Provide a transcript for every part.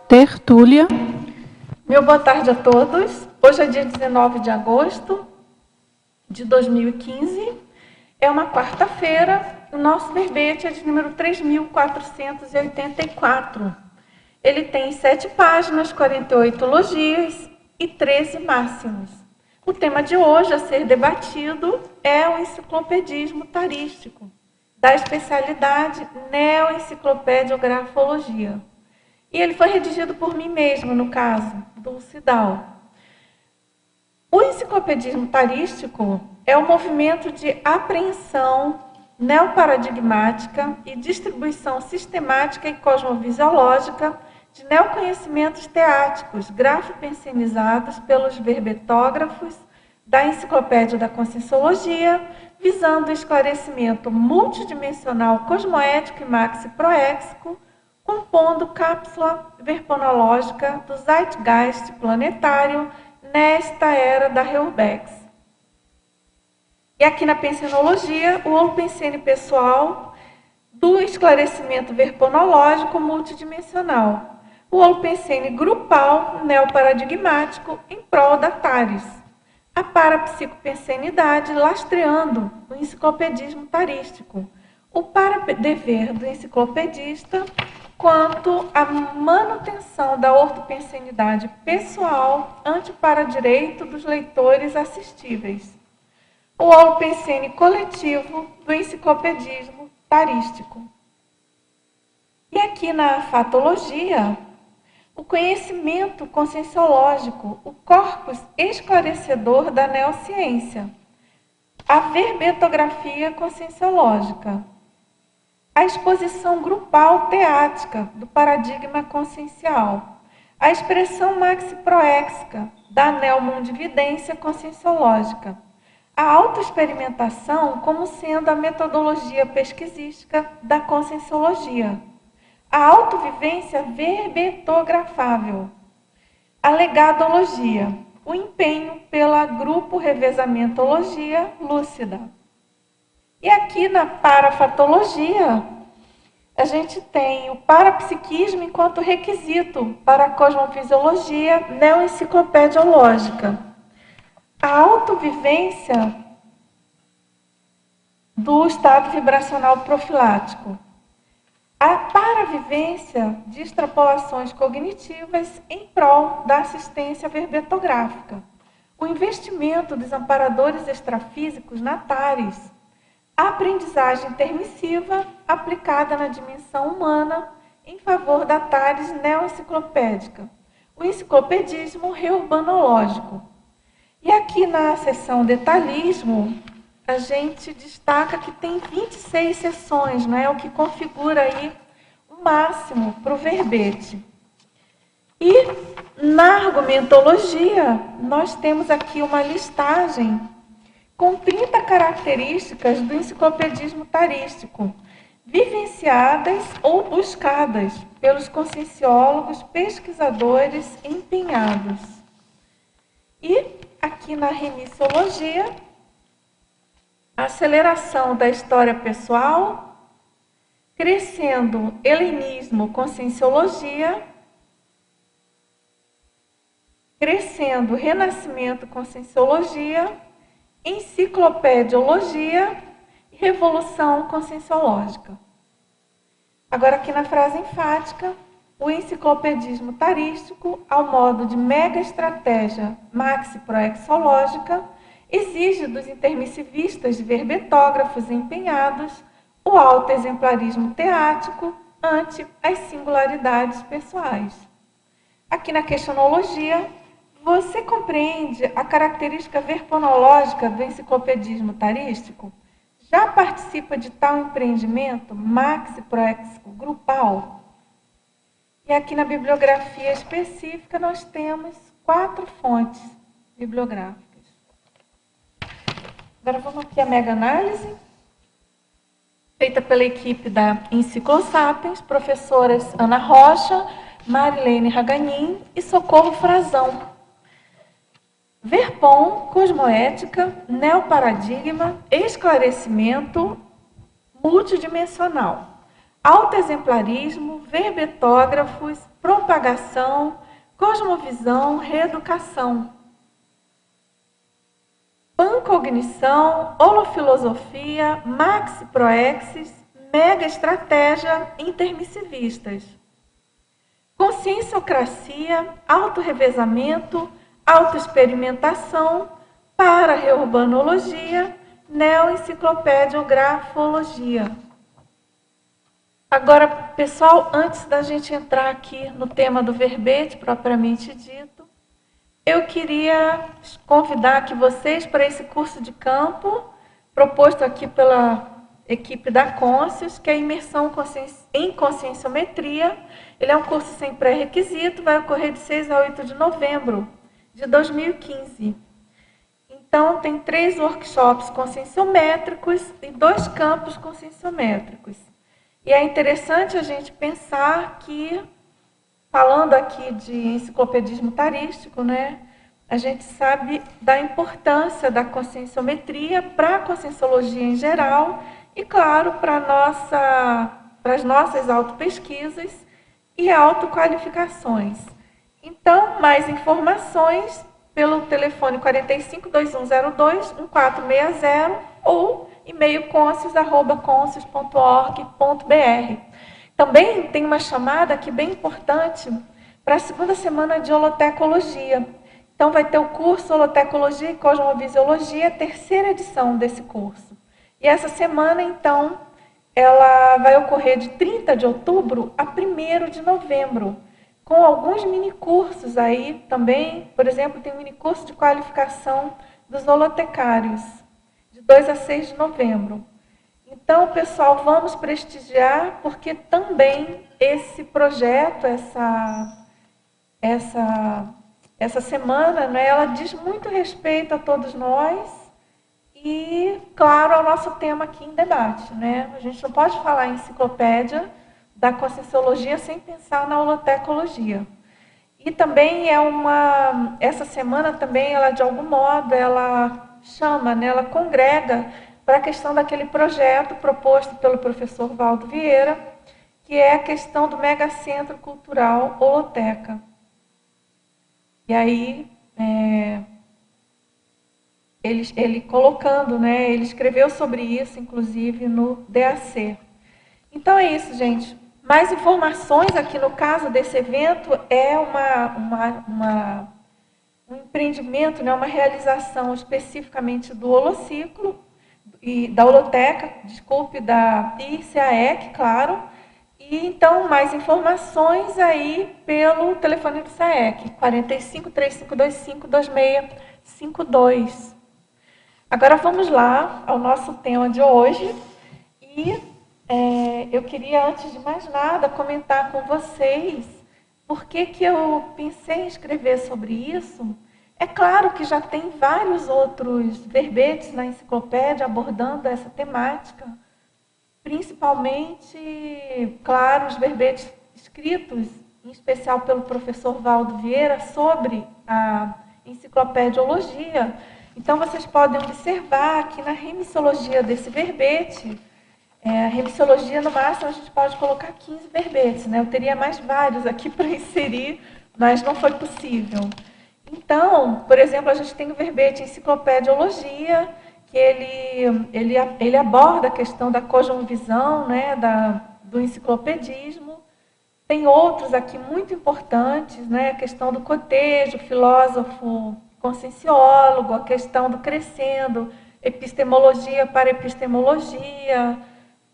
Tertúlia. Meu boa tarde a todos. Hoje é dia 19 de agosto de 2015. É uma quarta-feira. O nosso verbete é de número 3.484. Ele tem 7 páginas, 48 logias e 13 máximos. O tema de hoje a ser debatido é o enciclopedismo tarístico, da especialidade Neoenciclopediografologia. E ele foi redigido por mim mesmo, no caso, Dulcidal. O enciclopedismo tarístico é um movimento de apreensão neoparadigmática e distribuição sistemática e cosmovisiológica de neoconhecimentos teáticos, grafo-pensenizados pelos verbetógrafos da Enciclopédia da Conscienciologia, visando o esclarecimento multidimensional cosmoético e maxiproéxico, compondo cápsula verponológica do zeitgeist planetário nesta era da Urbex. E aqui na pensenologia, o holopensene pessoal do esclarecimento verponológico multidimensional. O holopensene grupal neoparadigmático em prol da Tares. A parapsicopensenidade lastreando o enciclopedismo tarístico. O para-dever do enciclopedista quanto à manutenção da ortopensenidade pessoal ante o para-direito dos leitores assistíveis. O holopensene coletivo do enciclopedismo tarístico. E aqui na fatologia, o conhecimento conscienciológico, o corpus esclarecedor da neociência, a verbetografia conscienciológica, a exposição grupal teática do paradigma consciencial, a expressão maxiproéxica da neomundividência conscienciológica, a autoexperimentação como sendo a metodologia pesquisística da conscienciologia, a autovivência verbetografável, a legadologia, o empenho pela grupo revezamentologia lúcida. E aqui na parafatologia, a gente tem o parapsiquismo enquanto requisito para a cosmofisiologia neoenciclopediológica. A autovivência do estado vibracional profilático. A paravivência de extrapolações cognitivas em prol da assistência verbetográfica. O investimento dos amparadores extrafísicos na Tares. A aprendizagem intermissiva aplicada na dimensão humana em favor da Tares neoenciclopédica. O enciclopedismo reurbanológico. E aqui na seção detalhismo, a gente destaca que tem 26 seções, não é? O que configura aí o máximo para o verbete. E na argumentologia, nós temos aqui uma listagem com 30 características do enciclopedismo tarístico, vivenciadas ou buscadas pelos conscienciólogos, pesquisadores empenhados. E aqui na remissiologia, a aceleração da história pessoal, crescendo helenismo, conscienciologia, crescendo renascimento, conscienciologia, enciclopediologia e revolução conscienciológica. Agora aqui na frase enfática, o enciclopedismo tarístico, ao modo de mega estratégia maxiproexológica, exige dos intermissivistas e verbetógrafos empenhados o alto exemplarismo teático ante as singularidades pessoais. Aqui na questionologia, você compreende a característica verponológica do enciclopedismo tarístico? Já participa de tal empreendimento maxiproéxico grupal? E aqui na bibliografia específica nós temos 4 fontes bibliográficas. Agora vamos aqui à mega análise, feita pela equipe da Enciclosapiens, professoras Ana Rocha, Marilene Raganin e Socorro Frazão. Verpom, cosmoética, neoparadigma, esclarecimento multidimensional. autoexemplarismo, verbetógrafos, propagação, cosmovisão, reeducação, pancognição, holofilosofia, maxi-proexis, mega-estratégia, intermissivistas, conscienciocracia, autorrevezamento, autoexperimentação, para-reurbanologia, neo-enciclopédiografologia. Agora, pessoal, antes da gente entrar aqui no tema do verbete propriamente dito, eu queria convidar aqui vocês para esse curso de campo, proposto aqui pela equipe da Conscius, que é a imersão em conscienciometria. Ele é um curso sem pré-requisito, vai ocorrer de 6 a 8 de novembro de 2015. Então, tem 3 workshops conscienciométricos e 2 campos conscienciométricos. E é interessante a gente pensar que, falando aqui de enciclopedismo tarístico, né, a gente sabe da importância da conscienciometria para a conscienciologia em geral e, claro, para as nossas autopesquisas e autoqualificações. Então, mais informações pelo telefone 45-2102-1460 ou e-mail conscius@conscius.org.br. Também tem uma chamada aqui bem importante para a segunda semana de holotecologia. Então, vai ter o curso Holotecologia e Cosmovisiologia, terceira edição desse curso. E essa semana, então, ela vai ocorrer de 30 de outubro a 1º de novembro, com alguns minicursos aí também. Por exemplo, tem um minicurso de qualificação dos holotecários, de 2 a 6 de novembro. Então, pessoal, vamos prestigiar, porque também esse projeto, essa semana, né, ela diz muito respeito a todos nós e, claro, ao nosso tema aqui em debate, né? A gente não pode falar em enciclopédia da conscienciologia sem pensar na holotecologia. E também essa semana também, ela de algum modo, ela chama, né, ela congrega para a questão daquele projeto proposto pelo professor Valdo Vieira, que é a questão do megacentro cultural Holoteca. E aí, ele colocando, né, ele escreveu sobre isso, inclusive, no DAC. Então é isso, gente. Mais informações aqui no caso desse evento é um empreendimento, né, uma realização especificamente do Holociclo, e da Holoteca, desculpe, da ICAEC, claro. E então, mais informações aí pelo telefone do SAEC, 45-3525-2652. Agora vamos lá ao nosso tema de hoje. E eu queria, antes de mais nada, comentar com vocês por que eu pensei em escrever sobre isso. É claro que já tem vários outros verbetes na enciclopédia abordando essa temática, principalmente, claro, os verbetes escritos, em especial pelo professor Valdo Vieira, sobre a enciclopediologia. Então, vocês podem observar que na remissiologia desse verbete, a remissiologia, no máximo, a gente pode colocar 15 verbetes, né? Eu teria mais vários aqui para inserir, mas não foi possível. Então, por exemplo, a gente tem o verbete enciclopediologia, que ele aborda a questão da cosmovisão, né, do enciclopedismo. Tem outros aqui muito importantes, né, a questão do cotejo, filósofo conscienciólogo, a questão do crescendo, epistemologia para epistemologia,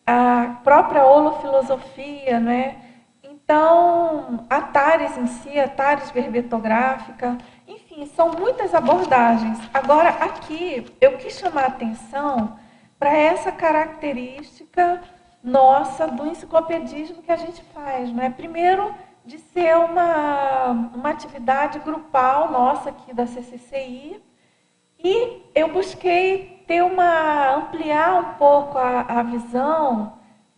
a própria holofilosofia, né? Então, a TARES em si, a TARES verbetográfica, enfim, são muitas abordagens. Agora, aqui, eu quis chamar a atenção para essa característica nossa do enciclopedismo que a gente faz, né? Primeiro, de ser uma atividade grupal nossa aqui da CCCI, e eu busquei ampliar um pouco a visão,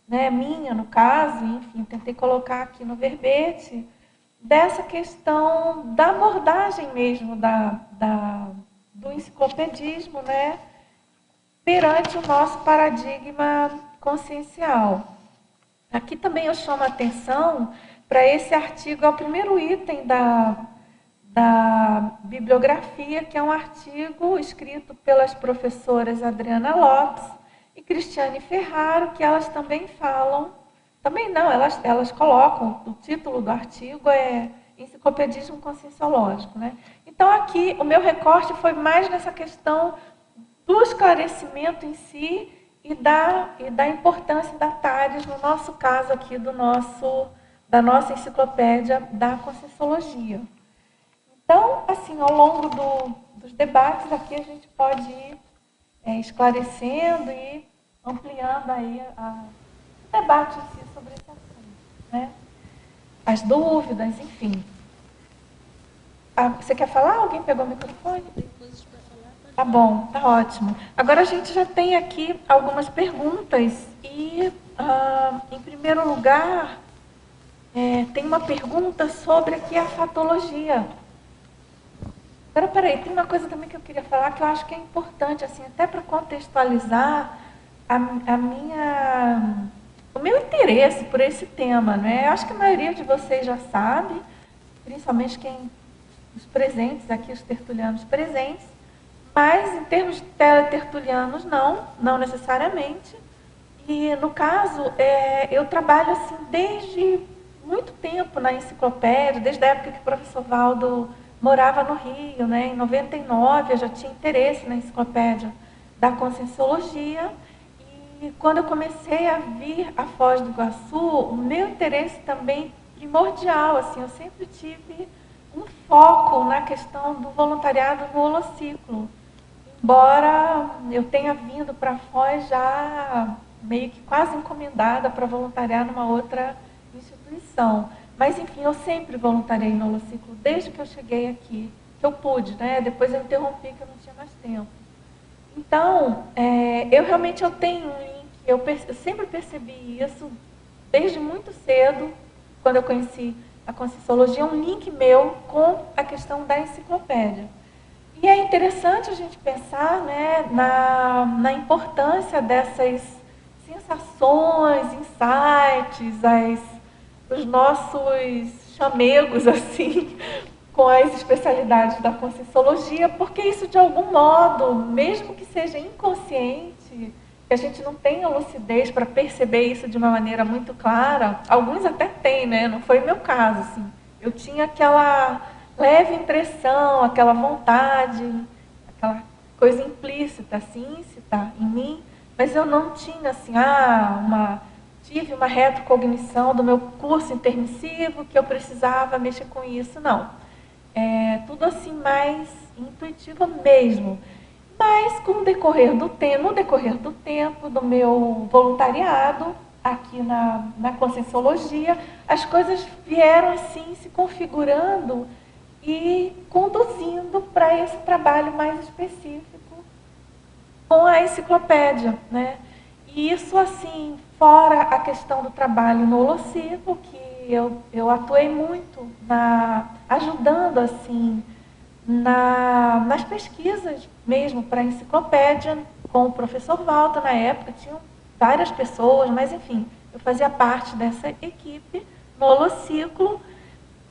né, minha, no caso, enfim, tentei colocar aqui no verbete, dessa questão da abordagem mesmo do enciclopedismo, né, perante o nosso paradigma consciencial. Aqui também eu chamo a atenção para esse artigo, é o primeiro item da bibliografia, que é um artigo escrito pelas professoras Adriana Lopes e Cristiane Ferraro, que elas também falam, também não, elas colocam, o título do artigo é Enciclopedismo Conscienciológico, né? Então aqui o meu recorte foi mais nessa questão do esclarecimento em si e da importância da TARES, no nosso caso aqui da nossa enciclopédia da Conscienciologia. Então, assim, ao longo dos debates aqui a gente pode ir esclarecendo e ampliando aí o debate em si sobre esse assunto, né? As dúvidas, enfim. Você quer falar? Alguém pegou o microfone? Tá bom, tá ótimo. Agora a gente já tem aqui algumas perguntas e, em primeiro lugar, tem uma pergunta sobre aqui a fatologia. Agora, peraí, tem uma coisa também que eu queria falar que eu acho que é importante, assim, até para contextualizar o meu interesse por esse tema, né? Eu acho que a maioria de vocês já sabe, principalmente os presentes aqui, os tertulianos presentes, mas em termos de teletertulianos, não necessariamente. E, no caso, eu trabalho assim desde muito tempo na enciclopédia, desde a época que o professor Valdo morava no Rio, né? Em 99 eu já tinha interesse na enciclopédia da Conscienciologia. E quando eu comecei a vir a Foz do Iguaçu, o meu interesse também primordial, assim, eu sempre tive um foco na questão do voluntariado no holociclo. Embora eu tenha vindo para Foz já meio que quase encomendada para voluntariar numa outra instituição. Mas, enfim, eu sempre voluntariei no holociclo, desde que eu cheguei aqui, que eu pude, né? Depois eu interrompi, que eu não tinha mais tempo. Então, eu realmente tenho um link, eu sempre percebi isso, desde muito cedo, quando eu conheci a Conscienciologia, um link meu com a questão da enciclopédia. E é interessante a gente pensar, né, na importância dessas sensações, insights, os nossos chamegos, assim, com as especialidades da Conscienciologia, porque isso, de algum modo, mesmo que seja inconsciente, que a gente não tenha lucidez para perceber isso de uma maneira muito clara, alguns até têm, né? Não foi o meu caso, assim. Eu tinha aquela leve impressão, aquela vontade, aquela coisa implícita, assim, íncita em mim, mas eu não tinha, assim, tive uma retrocognição do meu curso intermissivo, que eu precisava mexer com isso, não. Tudo assim mais intuitivo mesmo. Mas com o decorrer do tempo, no decorrer do tempo, do meu voluntariado, aqui na Conscienciologia, as coisas vieram assim se configurando e conduzindo para esse trabalho mais específico com a enciclopédia, né? E isso, assim, fora a questão do trabalho no holociclo, que eu atuei muito ajudando, assim, nas pesquisas mesmo para a enciclopédia, com o professor Walter na época, tinham várias pessoas, mas enfim, eu fazia parte dessa equipe no holociclo,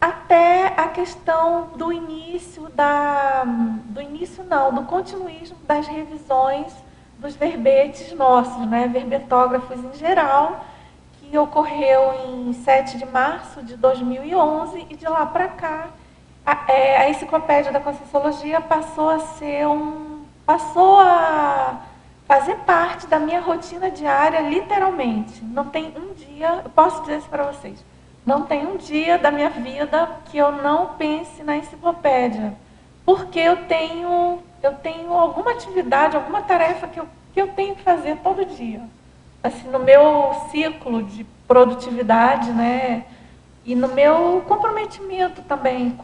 até a questão do do continuismo das revisões dos verbetes nossos, né, verbetógrafos em geral, que ocorreu em 7 de março de 2011, e de lá para cá, a enciclopédia da Conscienciologia passou a fazer parte da minha rotina diária, literalmente. Não tem um dia, eu posso dizer isso para vocês, não tem um dia da minha vida que eu não pense na enciclopédia, porque eu tenho alguma atividade, alguma tarefa que eu tenho que fazer todo dia. Assim, no meu ciclo de produtividade, né? E no meu comprometimento também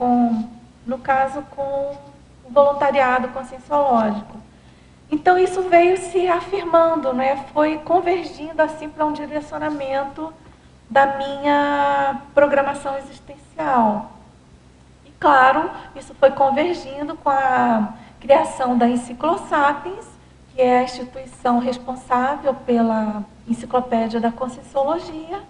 no caso, com o voluntariado conscienciológico. Então, isso veio se afirmando, né? Foi convergindo assim para um direcionamento da minha programação existencial. E, claro, isso foi convergindo com a criação da Enciclosapiens, que é a instituição responsável pela enciclopédia da Conscienciologia,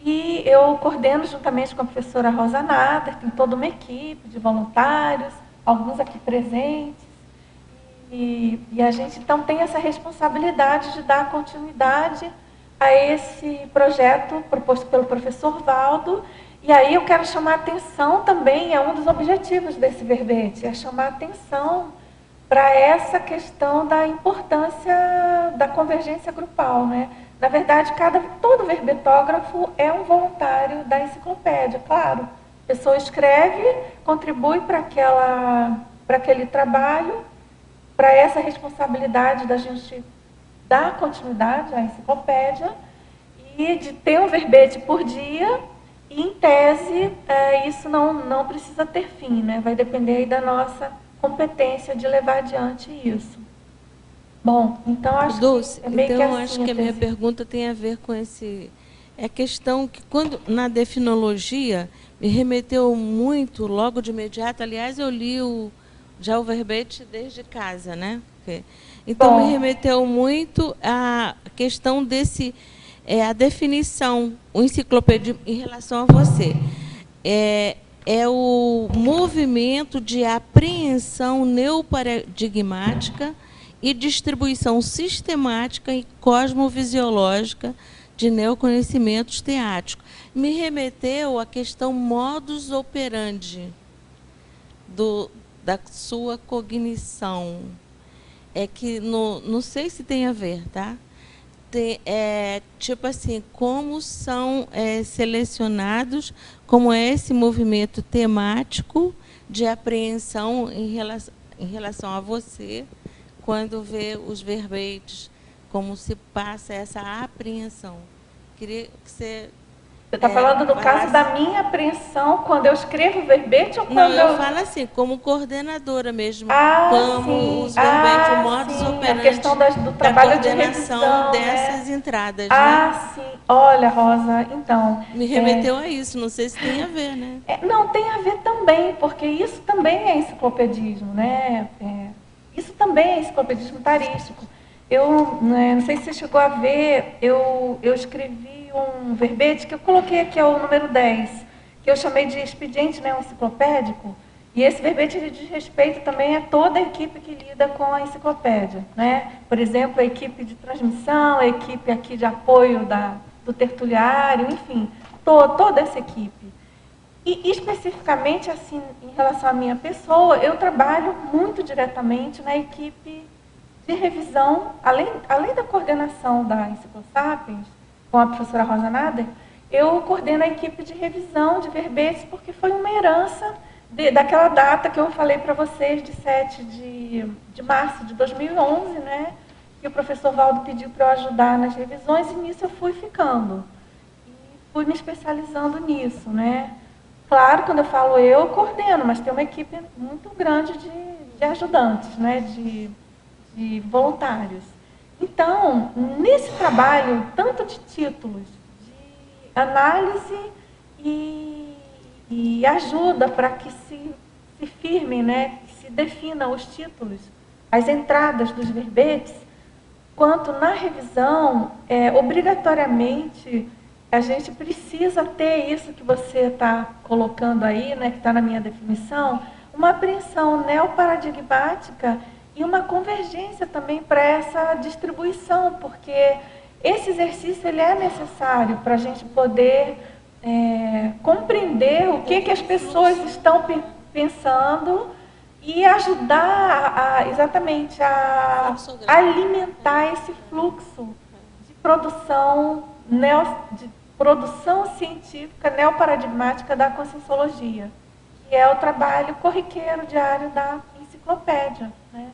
E eu coordeno juntamente com a professora Rosa Nader, tem toda uma equipe de voluntários, alguns aqui presentes. E a gente, então, tem essa responsabilidade de dar continuidade a esse projeto proposto pelo professor Valdo. E aí eu quero chamar a atenção também, é um dos objetivos desse verbete, é chamar a atenção para essa questão da importância da convergência grupal, né? Na verdade, todo verbetógrafo é um voluntário da enciclopédia, claro. A pessoa escreve, contribui para aquele trabalho, para essa responsabilidade da gente dar continuidade à enciclopédia e de ter um verbete por dia. E, em tese, isso não precisa ter fim, né? Vai depender aí da nossa competência de levar adiante isso. Bom, então acho Dulce, que é meio então que eu assim acho que a minha pergunta tem a ver com esse... É a questão que, quando na definologia, me remeteu muito, logo de imediato, aliás, eu li já o verbete desde casa, né? Então, me Bom, remeteu muito à questão a definição, o enciclopedismo em relação a você. É o movimento de apreensão neoparadigmática e distribuição sistemática e cosmovisiológica de neoconhecimentos teáticos. Me remeteu à questão modus operandi da sua cognição. É que não sei se tem a ver, tá? Tipo assim, como são selecionados, como é esse movimento temático de apreensão em relação a você, quando vê os verbetes, como se passa essa apreensão. Queria que você você está falando do caso falasse. da minha apreensão quando eu escrevo o verbete ou Não, quando eu eu... falo assim, como coordenadora mesmo, como sim, os verbetes, o modus a questão operandi do da trabalho de coordenação revisão, né? dessas entradas, né? Sim. Olha, Rosa, então, Me remeteu a isso, não sei se tem a ver, né? não, tem a ver também, porque isso também é enciclopedismo, né? Isso também é enciclopedismo tarístico. Eu, né, não sei se você chegou a ver, eu escrevi um verbete que eu coloquei aqui, é o número 10, que eu chamei de expediente enciclopédico, e esse verbete ele diz respeito também a toda a equipe que lida com a enciclopédia, né? Por exemplo, a equipe de transmissão, a equipe aqui de apoio do tertuliário, enfim, toda essa equipe. E especificamente, assim, em relação à minha pessoa, eu trabalho muito diretamente na equipe de revisão, além da coordenação da Enciclosapiens, com a professora Rosa Nader, eu coordeno a equipe de revisão de verbetes, porque foi uma herança daquela data que eu falei para vocês, de 7 de março de 2011, né? Que o professor Valdo pediu para eu ajudar nas revisões, e nisso eu fui ficando. E fui me especializando nisso, né? Claro, quando eu falo eu coordeno, mas tem uma equipe muito grande de ajudantes, né? De voluntários. Então, nesse trabalho, tanto de títulos, de análise e ajuda para que se firmem, né, que se definam os títulos, as entradas dos verbetes, quanto na revisão, obrigatoriamente, a gente precisa ter isso que você está colocando aí, né, que está na minha definição, uma apreensão neoparadigmática e uma convergência também para essa distribuição, porque esse exercício ele é necessário para a gente poder compreender o que as pessoas estão pensando e ajudar exatamente a alimentar esse fluxo de produção científica neoparadigmática da conscienciologia, que é o trabalho corriqueiro diário da enciclopédia, né?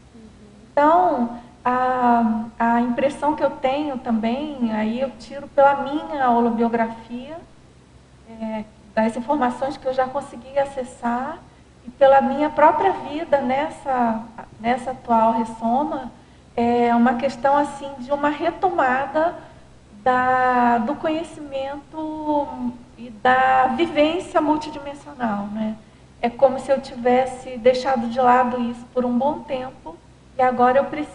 Então, a impressão que eu tenho também, aí eu tiro pela minha holobiografia, das informações que eu já consegui acessar, e pela minha própria vida nessa atual Ressoma, é uma questão assim de uma retomada do conhecimento e da vivência multidimensional, né? É como se eu tivesse deixado de lado isso por um bom tempo e agora eu preciso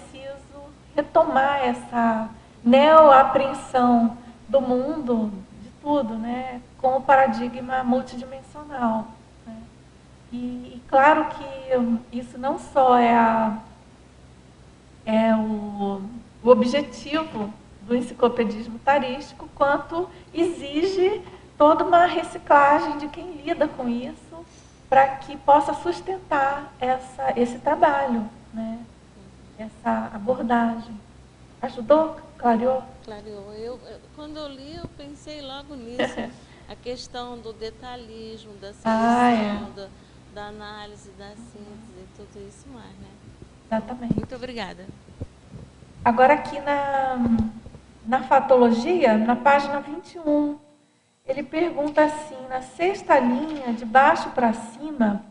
retomar essa neoapreensão do mundo, de estudo, né, com o paradigma multidimensional, né? E claro que isso não só é o objetivo do enciclopedismo tarístico, quanto exige toda uma reciclagem de quem lida com isso para que possa sustentar esse trabalho, né? Essa abordagem. Ajudou? Clareou? Clareou. Quando eu li, eu pensei logo nisso. A questão do detalhismo, da seleção, da análise, da síntese, tudo isso mais, né? Exatamente. Muito obrigada. Agora aqui na fatologia, na página 21, ele pergunta assim, na sexta linha, de baixo para cima,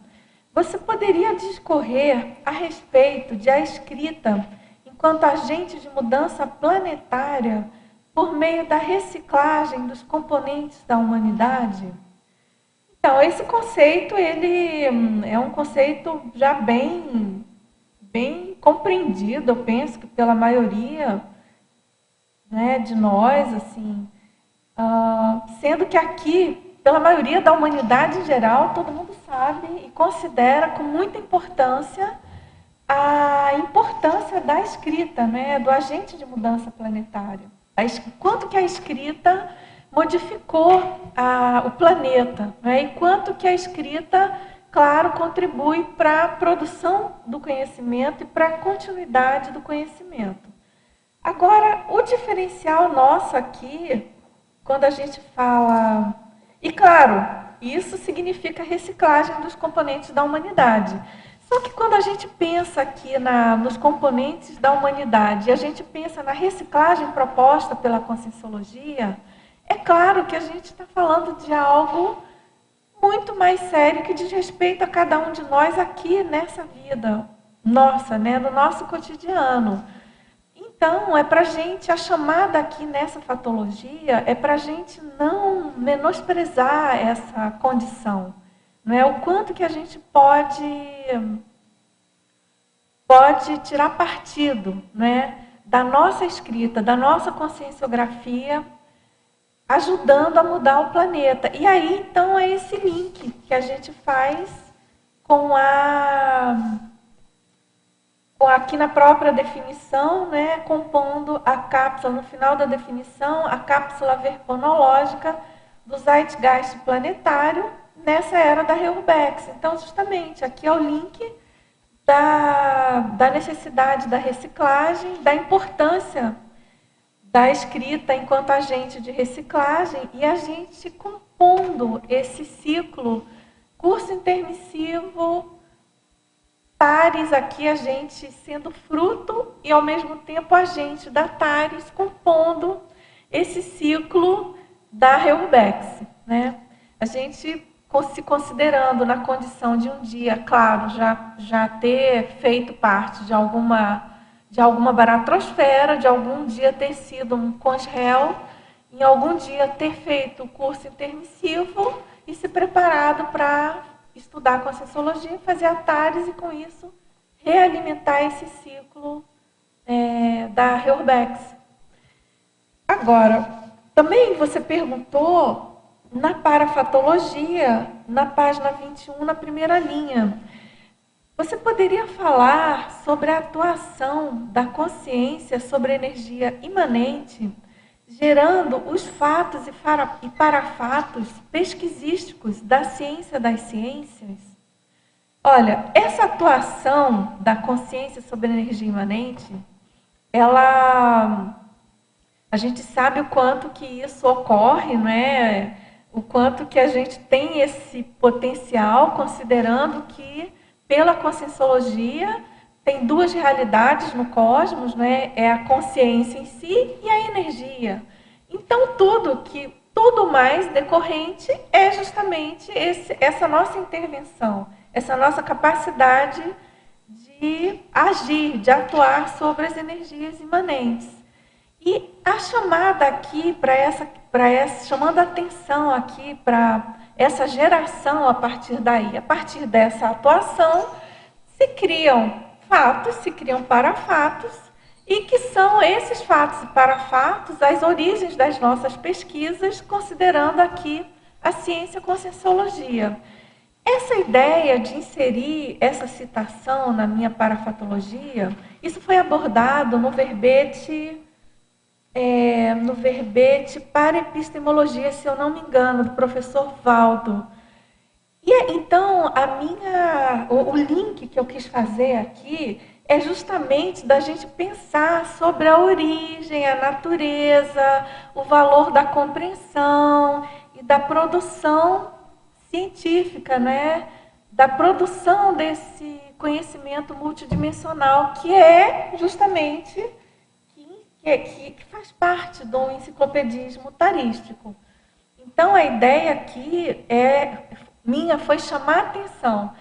você poderia discorrer a respeito de a escrita enquanto agente de mudança planetária por meio da reciclagem dos componentes da humanidade? Então, esse conceito, ele é um conceito já bem compreendido, eu penso que pela maioria, né, de nós, assim, sendo que aqui, pela maioria da humanidade em geral, todo mundo sabe e considera com muita importância a importância da escrita, né, do agente de mudança planetária. Quanto que a escrita modificou o planeta, né, e quanto que a escrita, claro, contribui para a produção do conhecimento e para a continuidade do conhecimento. Agora, o diferencial nosso aqui, quando a gente fala... E, claro, isso significa reciclagem dos componentes da humanidade. Só que quando a gente pensa aqui nos componentes da humanidade e a gente pensa na reciclagem proposta pela Conscienciologia, é claro que a gente está falando de algo muito mais sério que diz respeito a cada um de nós aqui nessa vida nossa, né, no nosso cotidiano. Então, é para a gente, a chamada aqui nessa fatologia, é para a gente não menosprezar essa condição. Não é? O quanto que a gente pode tirar partido, né, da nossa escrita, da nossa conscienciografia, ajudando a mudar o planeta. E aí, então, é esse link que a gente faz com aqui na própria definição, né, compondo a cápsula, no final da definição, a cápsula verponológica do Zeitgeist planetário nessa era da Reurbex. Então, justamente, aqui é o link da necessidade da reciclagem, da importância da escrita enquanto agente de reciclagem e a gente compondo esse ciclo, curso intermissivo, Tares aqui, a gente sendo fruto e ao mesmo tempo agente da Tares, compondo esse ciclo da Reurbex, né? A gente se considerando na condição de um dia, claro, já ter feito parte de alguma baratrosfera, de algum dia ter sido um consréu, em algum dia ter feito o curso intermissivo e se preparado para estudar a Conscienciologia, fazer a Tares e, com isso, realimentar esse ciclo da Reurbex. Agora, também você perguntou na parafatologia, na página 21, na primeira linha. Você poderia falar sobre a atuação da consciência sobre a energia imanente, gerando os fatos e parafatos pesquisísticos da ciência das ciências? Olha, essa atuação da consciência sobre a energia imanente, a gente sabe o quanto que isso ocorre, não é? O quanto que a gente tem esse potencial, considerando que, pela Conscienciologia, tem duas realidades no cosmos, né? É a consciência em si e a energia. Então, tudo mais decorrente é justamente essa nossa intervenção, essa nossa capacidade de agir, de atuar sobre as energias imanentes. E a chamada aqui chamando a atenção aqui para essa geração a partir daí, a partir dessa atuação, se criam fatos, se criam parafatos, e que são esses fatos e parafatos as origens das nossas pesquisas, considerando aqui a ciência conscienciologia. Essa ideia de inserir essa citação na minha parafatologia, isso foi abordado no verbete para epistemologia, se eu não me engano, do professor Valdo. E então, o link que eu quis fazer aqui é justamente da gente pensar sobre a origem, a natureza, o valor da compreensão e da produção científica, né? Da produção desse conhecimento multidimensional, que é justamente que faz parte do enciclopedismo tarístico. Então, a ideia aqui minha foi chamar a atenção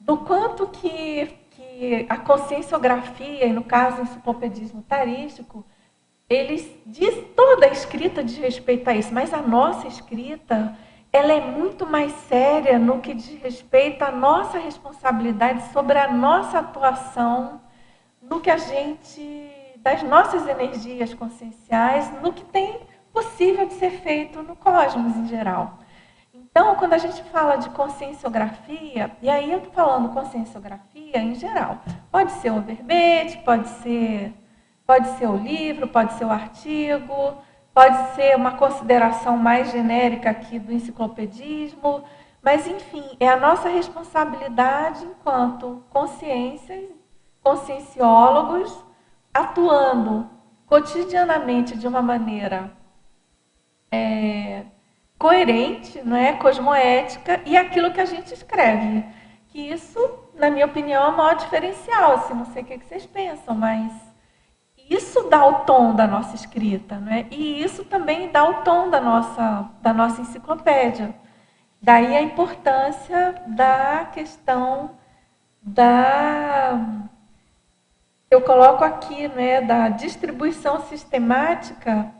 do quanto que a conscienciografia, e no caso o enciclopedismo tarístico, toda a escrita diz respeito a isso, mas a nossa escrita, ela é muito mais séria no que diz respeito à nossa responsabilidade sobre a nossa atuação, no que das nossas energias conscienciais, no que tem possível de ser feito no cosmos em geral. Então, quando a gente fala de conscienciografia, e aí eu estou falando conscienciografia em geral, pode ser o verbete, pode ser o livro, pode ser o artigo, pode ser uma consideração mais genérica aqui do enciclopedismo, mas, enfim, é a nossa responsabilidade enquanto conscienciólogos, atuando cotidianamente de uma maneira coerente, não é? Cosmoética, e aquilo que a gente escreve. Que isso, na minha opinião, é o maior diferencial. Assim, não sei o que vocês pensam, mas isso dá o tom da nossa escrita, não é? E isso também dá o tom da nossa enciclopédia. Daí a importância da questão eu coloco aqui, né, da distribuição sistemática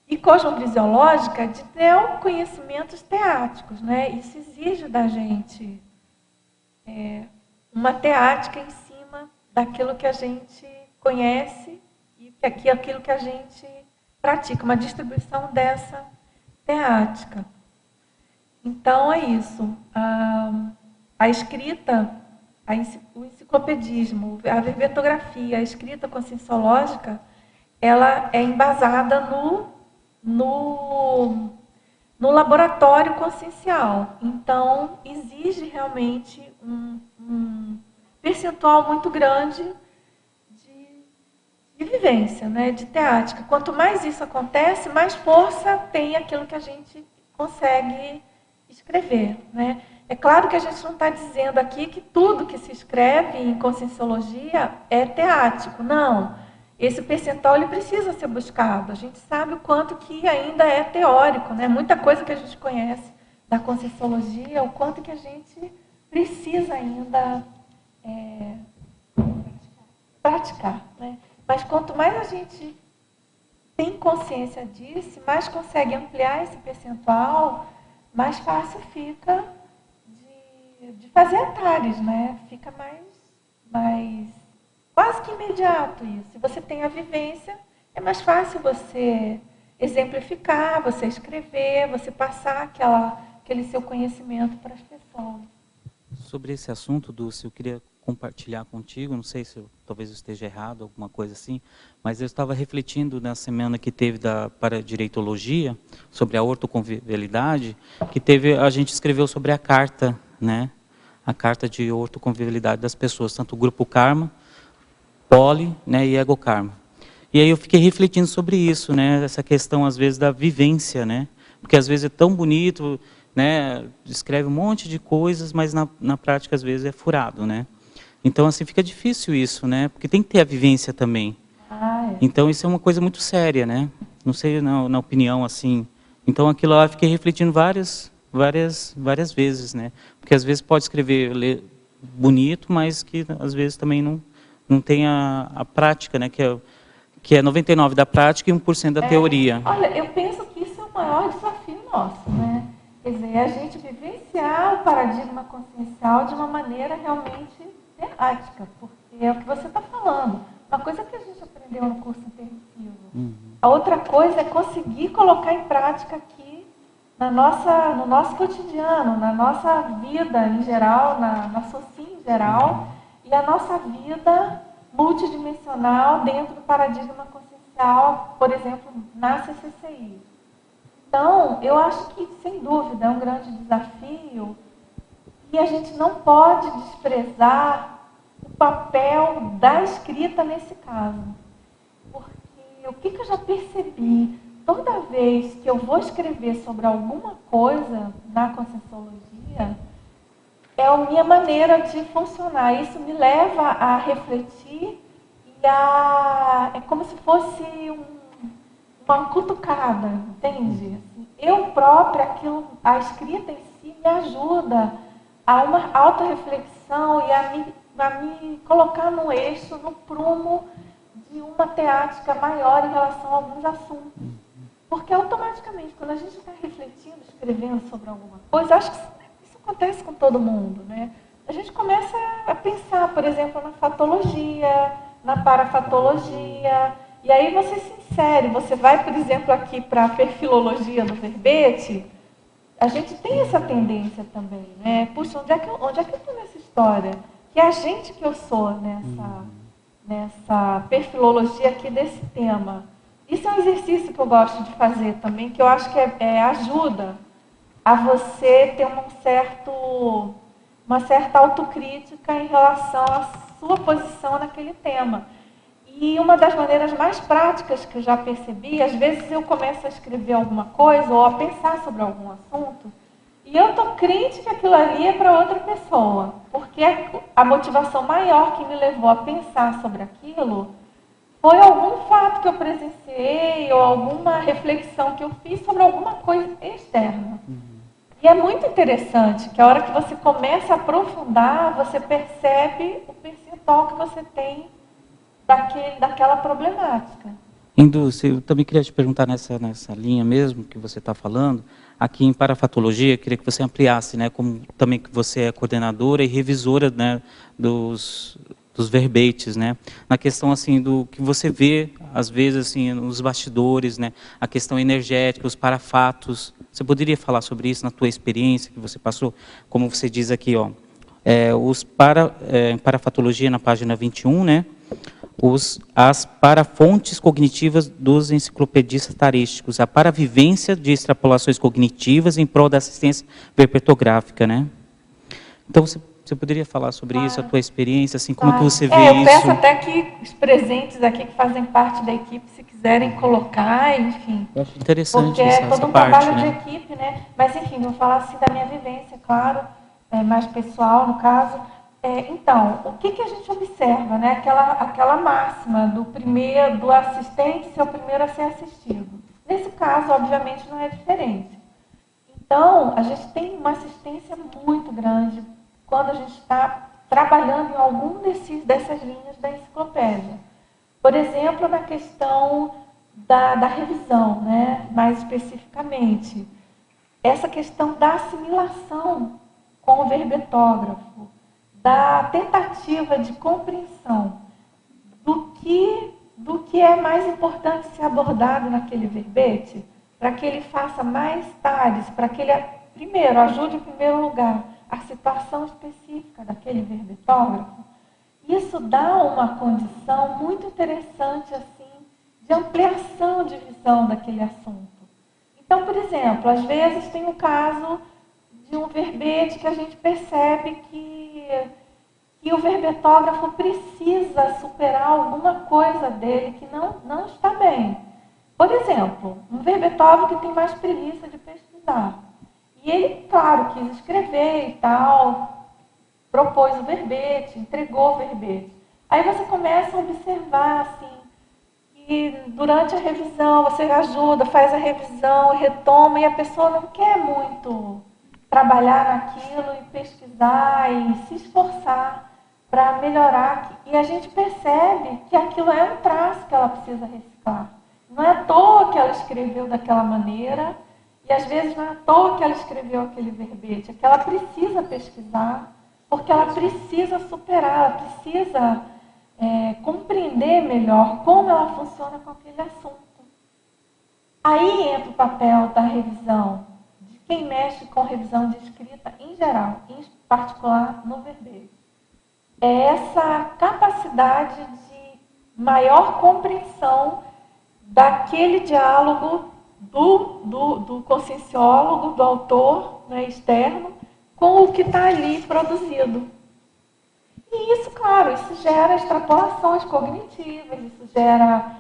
e cosmovisiológica de neoconhecimentos teáticos, né? Isso exige da gente uma teática em cima daquilo que a gente conhece e aquilo que a gente pratica, uma distribuição dessa teática. Então é isso. A escrita, o enciclopedismo, a verbetografia, a escrita conscienciológica, ela é embasada no laboratório consciencial. Então, exige realmente um percentual muito grande de vivência, né, de teática. Quanto mais isso acontece, mais força tem aquilo que a gente consegue escrever, né? É claro que a gente não está dizendo aqui que tudo que se escreve em conscienciologia é teático, não. Esse percentual ele precisa ser buscado. A gente sabe o quanto que ainda é teórico, né? Muita coisa que a gente conhece da conscienciologia, o quanto que a gente precisa ainda praticar, né? Mas quanto mais a gente tem consciência disso, mais consegue ampliar esse percentual, mais fácil fica de fazer atalhos, né? Fica mais quase que imediato isso. Se você tem a vivência, é mais fácil você exemplificar, você escrever, você passar aquele seu conhecimento para as pessoas. Sobre esse assunto, Dulce, eu queria compartilhar contigo, não sei se talvez eu esteja errado, alguma coisa assim, mas eu estava refletindo na semana que teve da Paradireitologia, sobre a ortoconvivialidade, a gente escreveu sobre a carta, né? A carta de ortoconvivialidade das pessoas, tanto o grupo Karma, Poli, né, e Ego Karma. E aí eu fiquei refletindo sobre isso, né? Essa questão, às vezes, da vivência, né? Porque às vezes é tão bonito, né? Escreve um monte de coisas, mas na prática, às vezes, é furado, né? Então, assim, fica difícil isso, né? Porque tem que ter a vivência também. Então, isso é uma coisa muito séria, né? Não sei, na opinião, assim. Então, aquilo lá eu fiquei refletindo várias vezes, né? Porque, às vezes, pode escrever bonito, mas que, às vezes, também não tem a prática, né? Que é 99% da prática e 1% da teoria. Olha, eu penso que isso é o maior desafio nosso, né? Quer dizer, a gente vivenciar o paradigma consciencial de uma maneira realmente teática, porque é o que você está falando. Uma coisa que a gente aprendeu no curso intermissivo. A outra coisa é conseguir colocar em prática aqui no nosso cotidiano, na nossa vida em geral, na SOCI em geral, e a nossa vida multidimensional dentro do paradigma consciencial, por exemplo, na CCCI. Então, eu acho que, sem dúvida, é um grande desafio e a gente não pode desprezar o papel da escrita nesse caso. Porque o que eu já percebi, toda vez que eu vou escrever sobre alguma coisa na Conscienciologia, é a minha maneira de funcionar. Isso me leva a refletir e é como se fosse uma cutucada, entende? Eu própria, a escrita em si me ajuda a uma autorreflexão e a me colocar no eixo, no prumo de uma teática maior em relação a alguns assuntos. Porque automaticamente, quando a gente está refletindo, escrevendo sobre alguma coisa, acho que isso acontece com todo mundo, né? A gente começa a pensar, por exemplo, na fatologia, na parafatologia, e aí você se insere, você vai, por exemplo, aqui para a perfilologia do verbete, a gente tem essa tendência também, né? Puxa, onde é que eu estou nessa história? Que é a gente que eu sou nessa perfilologia aqui desse tema. Isso é um exercício que eu gosto de fazer também, que eu acho que ajuda a você ter uma certa autocrítica em relação à sua posição naquele tema. E uma das maneiras mais práticas que eu já percebi, às vezes eu começo a escrever alguma coisa ou a pensar sobre algum assunto, e eu estou crente que aquilo ali é para outra pessoa, porque a motivação maior que me levou a pensar sobre aquilo foi algum fato que eu presenciei ou alguma reflexão que eu fiz sobre alguma coisa externa. E é muito interessante que a hora que você começa a aprofundar, você percebe o percentual que você tem daquela problemática. Eu também queria te perguntar nessa linha mesmo que você está falando, aqui em parafatologia, queria que você ampliasse, né, como também que você é coordenadora e revisora, né, dos verbetes, né, na questão assim do que você vê às vezes assim nos bastidores, né, a questão energética, os parafatos. Você poderia falar sobre isso na tua experiência que você passou, como você diz aqui, ó, em parafatologia na página 21, né? As parafontes cognitivas dos enciclopedistas tarísticos, a paravivência de extrapolações cognitivas em prol da assistência verpetográfica, né? Então, você poderia falar sobre isso, a tua experiência, assim, como que você vê isso? Eu peço até que os presentes aqui que fazem parte da equipe, se quiserem colocar, enfim. Eu acho interessante porque essa é todo um parte, trabalho né? de equipe, né? Mas, enfim, vou falar assim da minha vivência, claro, mais pessoal, no caso. Então, o que a gente observa, né? Aquela máxima do assistente ser o primeiro a ser assistido. Nesse caso, obviamente, não é diferente. Então, a gente tem uma assistência muito grande quando a gente está trabalhando em algum dessas linhas da enciclopédia. Por exemplo, na questão da revisão, né? Mais especificamente, essa questão da assimilação com o verbetógrafo, da tentativa de compreensão do que é mais importante ser abordado naquele verbete, para que ele faça mais tares, para que ele, primeiro, ajude em primeiro lugar a situação específica daquele verbetógrafo. Isso dá uma condição muito interessante assim, de ampliação de visão daquele assunto. Então, por exemplo, às vezes tem o caso de um verbete que a gente percebe que o verbetógrafo precisa superar alguma coisa dele que não está bem. Por exemplo, um verbetógrafo que tem mais preguiça de pesquisar. E ele, claro, quis escrever e tal, propôs o verbete, entregou o verbete. Aí você começa a observar, assim, que durante a revisão você ajuda, faz a revisão, retoma, e a pessoa não quer muito trabalhar naquilo e pesquisar e se esforçar para melhorar. E a gente percebe que aquilo é um traço que ela precisa reciclar. Não é à toa que ela escreveu daquela maneira, e às vezes não é à toa que ela escreveu aquele verbete, é que ela precisa pesquisar, porque ela precisa superar, ela precisa compreender melhor como ela funciona com aquele assunto. Aí entra o papel da revisão, de quem mexe com revisão de escrita em geral, em particular no verbejo. É essa capacidade de maior compreensão daquele diálogo do conscienciólogo, do autor, né, externo, com o que está ali produzido. E isso, claro, isso gera extrapolações cognitivas, isso gera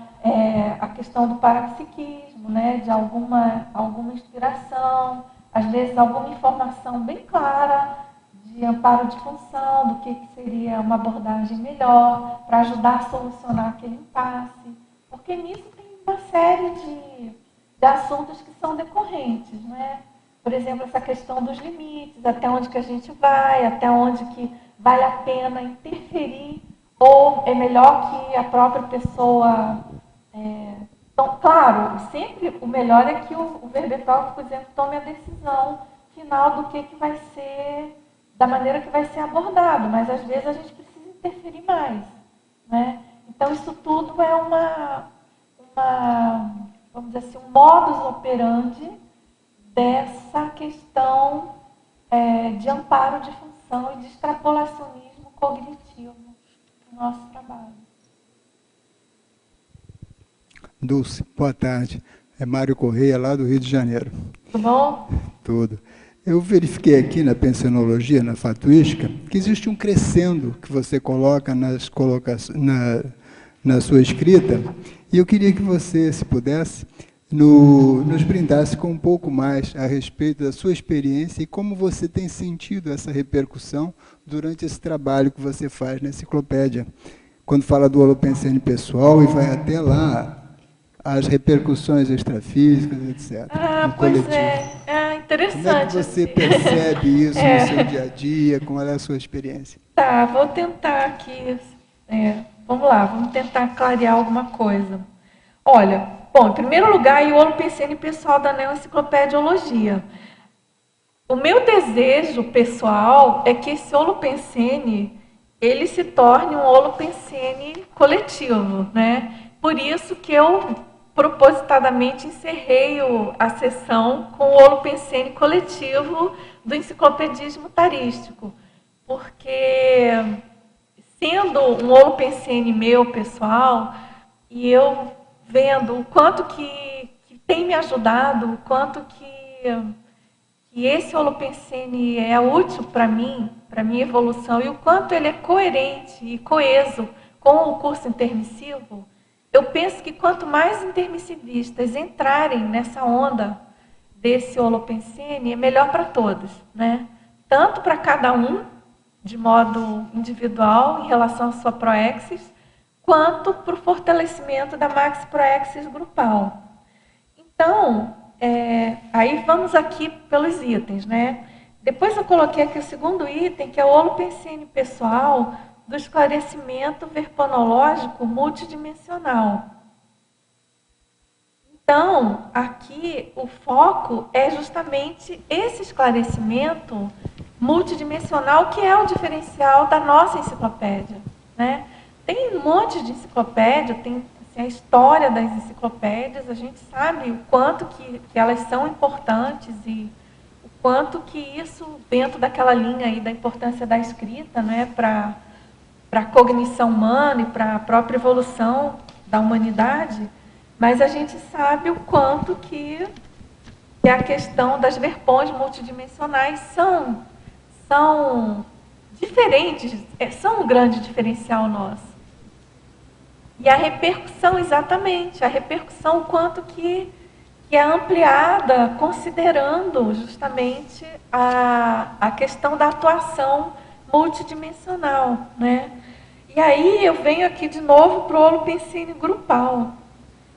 a questão do parapsiquismo, né, de alguma inspiração, às vezes alguma informação bem clara de amparo de função, do que seria uma abordagem melhor para ajudar a solucionar aquele impasse. Porque nisso tem uma série de assuntos que são decorrentes, né? Por exemplo, essa questão dos limites, até onde que a gente vai, até onde que vale a pena interferir, ou é melhor que a própria pessoa... Então, claro, sempre o melhor é que o verbetógrafo, por exemplo, tome a decisão final do que vai ser, da maneira que vai ser abordado, mas às vezes a gente precisa interferir mais, né? Então, isso tudo é vamos dizer assim, um modus operandi dessa questão de amparo de função e de extrapolacionismo cognitivo no nosso trabalho. Dulce, boa tarde. É Mário Correia, lá do Rio de Janeiro. Tudo bom? Tudo. Eu verifiquei aqui na pensionologia, na fatuística, que existe um crescendo que você coloca na sua escrita, e eu queria que você, se pudesse, nos brindasse com um pouco mais a respeito da sua experiência e como você tem sentido essa repercussão durante esse trabalho que você faz na enciclopédia. Quando fala do holopensene pessoal e vai até lá as repercussões extrafísicas, etc. Ah, pois coletivo. Interessante. Como é que você percebe isso no seu dia a dia? Qual é a sua experiência? Tá, vou tentar aqui. Vamos lá, vamos tentar clarear alguma coisa. Olha, bom, em primeiro lugar, o holopensene pessoal da Neoenciclopediologia. O meu desejo pessoal é que esse holopensene ele se torne um holopensene coletivo, né? Por isso que eu propositadamente encerrei a sessão com o holopensene coletivo do enciclopedismo tarístico, porque sendo um holopensene meu pessoal, e eu vendo o quanto que tem me ajudado, o quanto que esse holopensene é útil para mim, para minha evolução, e o quanto ele é coerente e coeso com o curso intermissivo, eu penso que quanto mais intermissivistas entrarem nessa onda desse holopensene, é melhor para todos, né? Tanto para cada um, de modo individual, em relação à sua proexis, quanto para o fortalecimento da maxi proexis grupal. Então, aí vamos aqui pelos itens, né? Depois eu coloquei aqui o segundo item, que é o holopensene pessoal do esclarecimento verponológico multidimensional. Então, aqui o foco é justamente esse esclarecimento multidimensional, que é o diferencial da nossa enciclopédia, né? Tem um monte de enciclopédia, tem assim, a história das enciclopédias, a gente sabe o quanto que elas são importantes e o quanto que isso, dentro daquela linha aí da importância da escrita, né, para a cognição humana e para a própria evolução da humanidade, mas a gente sabe o quanto que a questão das verpões multidimensionais são diferentes, são um grande diferencial nosso. E a repercussão, exatamente, a repercussão, o quanto que é ampliada, considerando justamente a questão da atuação multidimensional, né? E aí eu venho aqui de novo para o holopensene grupal.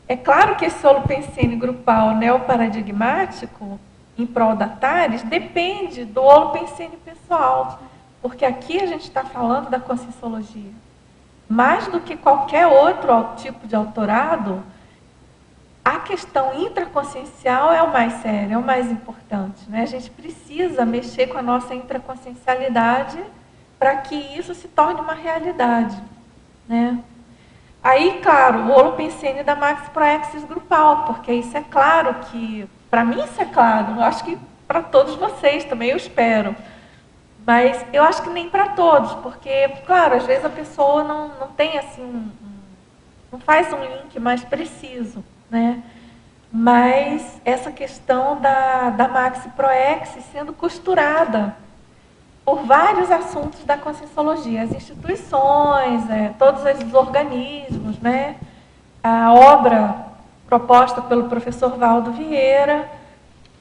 É claro que esse holopensene grupal neoparadigmático, em prol da Tares, depende do holopensene pessoal, porque aqui a gente está falando da conscienciologia. Mais do que qualquer outro tipo de autorado, a questão intraconsciencial é o mais sério, é o mais importante, né? A gente precisa mexer com a nossa intraconsciencialidade para que isso se torne uma realidade. né? Aí, claro, o holopensene da Maxi Proexis grupal, porque isso é claro que, para mim isso é claro, eu acho que para todos vocês também, eu espero. Mas eu acho que nem para todos, porque, claro, às vezes a pessoa não tem assim, não faz um link mais preciso, né? Mas essa questão da Maxi Proexis sendo costurada por vários assuntos da Conscienciologia, as instituições, todos os organismos, né? A obra proposta pelo professor Valdo Vieira,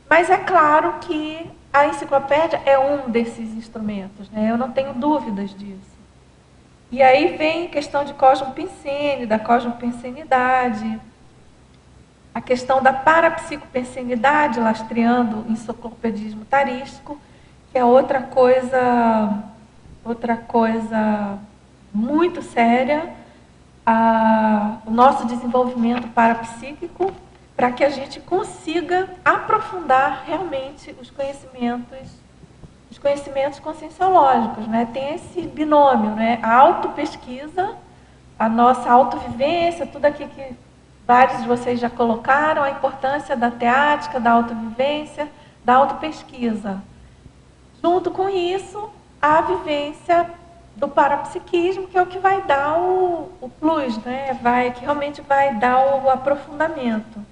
mas é claro que a enciclopédia é um desses instrumentos, né? Eu não tenho dúvidas disso. E aí vem a questão de cosmopensenidade, da cosmopensenidade, a questão da parapsicopensenidade, lastreando o enciclopedismo tarístico, que é outra coisa muito séria, o nosso desenvolvimento parapsíquico, para que a gente consiga aprofundar realmente os conhecimentos conscienciológicos, né? Tem esse binômio, né? A autopesquisa, a nossa autovivência, tudo aqui que vários de vocês já colocaram, a importância da teática, da autovivência, da autopesquisa. Junto com isso, a vivência do parapsiquismo, que é o que vai dar o plus, né? Que realmente vai dar o aprofundamento.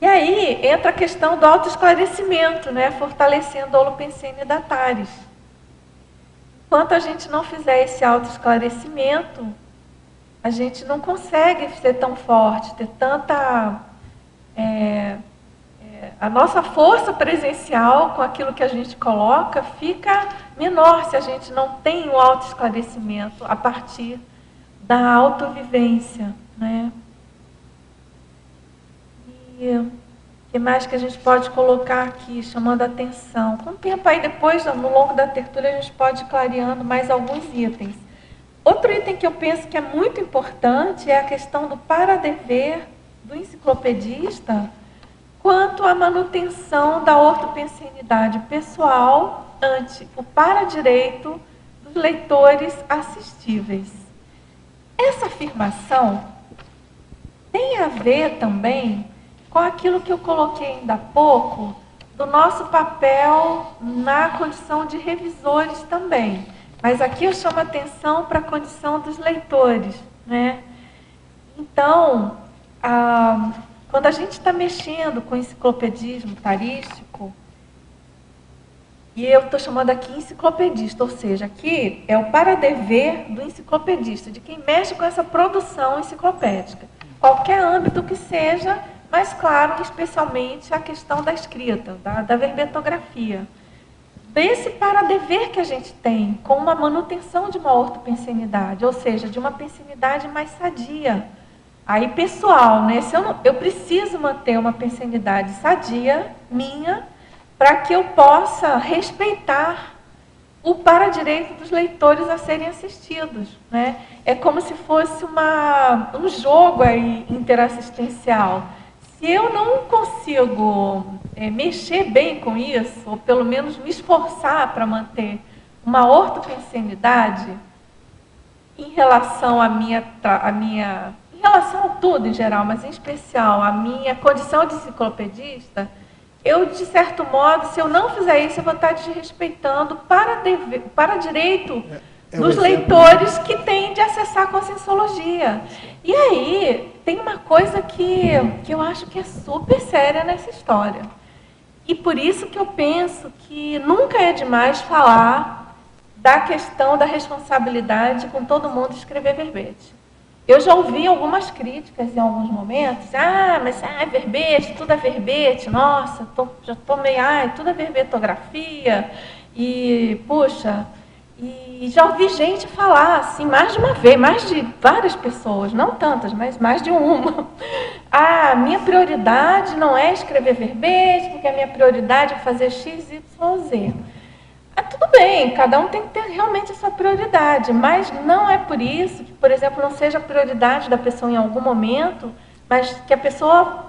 E aí entra a questão do autoesclarecimento, né? Fortalecendo o holopensene da Tares. Enquanto a gente não fizer esse autoesclarecimento, a gente não consegue ser tão forte, ter tanta... a nossa força presencial com aquilo que a gente coloca fica menor se a gente não tem o autoesclarecimento a partir da autovivência, né? E o que mais que a gente pode colocar aqui, chamando a atenção? Com o tempo aí, depois, no longo da tertúlia, a gente pode ir clareando mais alguns itens. Outro item que eu penso que é muito importante é a questão do para-dever do enciclopedista quanto à manutenção da ortopensenidade pessoal ante o para-direito dos leitores assistíveis. Essa afirmação tem a ver também com aquilo que eu coloquei ainda há pouco, do nosso papel na condição de revisores também. Mas aqui eu chamo a atenção para a condição dos leitores, né? Então, quando a gente está mexendo com o enciclopedismo tarístico, e eu estou chamando aqui enciclopedista, ou seja, aqui é o para-dever do enciclopedista, de quem mexe com essa produção enciclopédica. Qualquer âmbito que seja, mas, claro, especialmente a questão da escrita, da verbetografia. Desse para-dever que a gente tem com uma manutenção de uma ortopensenidade, ou seja, de uma pensenidade mais sadia. Aí, pessoal, né? Eu preciso manter uma pensenidade sadia, minha, para que eu possa respeitar o para-direito dos leitores a serem assistidos, né? É como se fosse um jogo aí interassistencial. Se eu não consigo mexer bem com isso, ou pelo menos me esforçar para manter uma ortopensenidade em relação em relação a tudo em geral, mas em especial a minha condição de enciclopedista, eu, de certo modo, se eu não fizer isso, eu vou estar desrespeitando para direito dos leitores que têm de acessar a Conscienciologia. E aí, tem uma coisa que eu acho que é super séria nessa história. E por isso que eu penso que nunca é demais falar da questão da responsabilidade com todo mundo escrever verbete. Eu já ouvi algumas críticas em alguns momentos. Mas verbete, tudo é verbete. Nossa, já estou meio... tudo é verbetografia. E, puxa... E já ouvi gente falar, assim, mais de uma vez, mais de várias pessoas, não tantas, mas mais de uma. Minha prioridade não é escrever verbete, porque a minha prioridade é fazer X, Y, Z. Tudo bem, cada um tem que ter realmente a sua prioridade, mas não é por isso que, por exemplo, não seja a prioridade da pessoa em algum momento, mas que a pessoa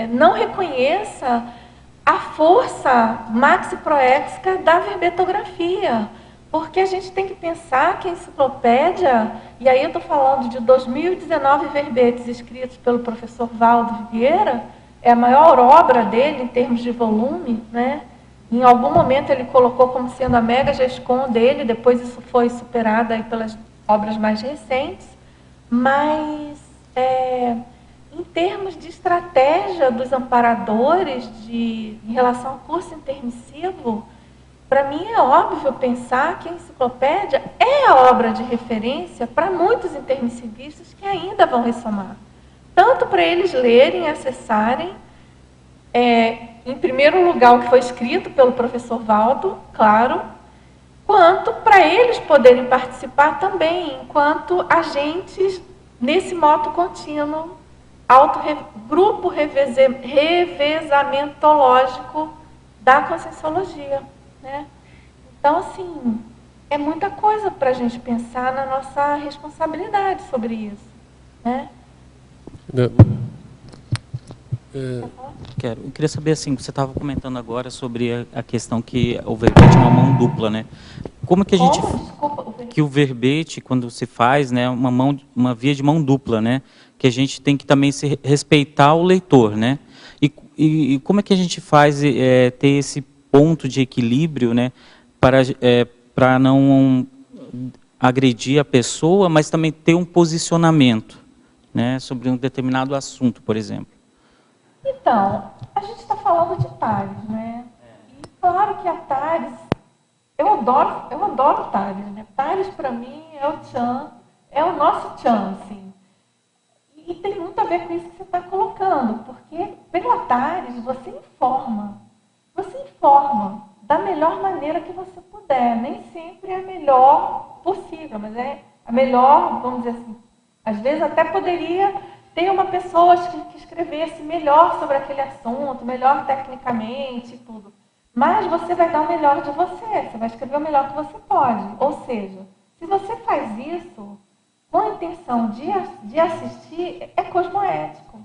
não reconheça a força maxi-proéxica da verbetografia. Porque a gente tem que pensar que a enciclopédia, e aí eu estou falando de 2019 verbetes escritos pelo professor Valdo Vieira, é a maior obra dele em termos de volume, né? Em algum momento ele colocou como sendo a mega gescom dele, depois isso foi superado aí pelas obras mais recentes, mas em termos de estratégia dos amparadores em relação ao curso intermissivo, para mim é óbvio pensar que a enciclopédia é a obra de referência para muitos intermissivistas que ainda vão ressomar. Tanto para eles lerem e acessarem, em primeiro lugar, o que foi escrito pelo professor Valdo, claro, quanto para eles poderem participar também, enquanto agentes nesse moto contínuo, grupo revezamentológico da Conscienciologia. Né? Então, assim, é muita coisa para a gente pensar na nossa responsabilidade sobre isso. Né? Eu queria saber, assim, você estava comentando agora sobre a questão que o verbete é uma mão dupla, né? Como que a gente... Desculpa, que o verbete, quando se faz, né, uma via de mão dupla, né? Que a gente tem que também respeitar o leitor, né? E como é que a gente faz ter esse ponto de equilíbrio, né, para não agredir a pessoa, mas também ter um posicionamento, né, sobre um determinado assunto, por exemplo? Então, a gente está falando de Tales, né? E claro que a Tales, eu adoro Tales, né? Tales para mim é o Chan, é o nosso Chan, assim. E tem muito a ver com isso que você está colocando, porque pela Tales você informa da melhor maneira que você puder. Nem sempre é a melhor possível, mas é a melhor, vamos dizer assim. Às vezes até poderia ter uma pessoa que escrevesse melhor sobre aquele assunto, melhor tecnicamente e tudo. Mas você vai dar o melhor de você vai escrever o melhor que você pode. Ou seja, se você faz isso com a intenção de assistir, é cosmoético.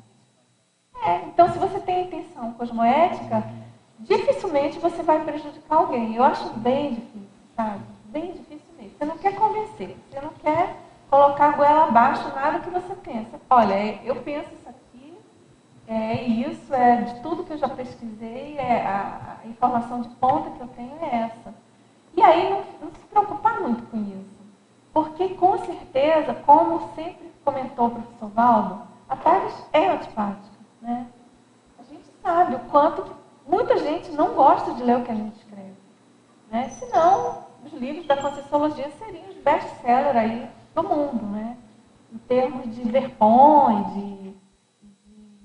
Então, se você tem a intenção cosmoética, dificilmente você vai prejudicar alguém. Eu acho bem difícil, sabe? Bem difícil mesmo. Você não quer convencer, você não quer colocar a goela abaixo nada que você pensa. Olha, eu penso isso aqui, isso, de tudo que eu já pesquisei, a informação de ponta que eu tenho é essa. E aí não se preocupar muito com isso. Porque, com certeza, como sempre comentou o professor Valdo, a Tales é antipática. Né? A gente sabe o quanto que muita gente não gosta de ler o que a gente escreve. Né? Senão, os livros da Conscienciologia seriam os best-sellers aí do mundo, né? Em termos de verpões, de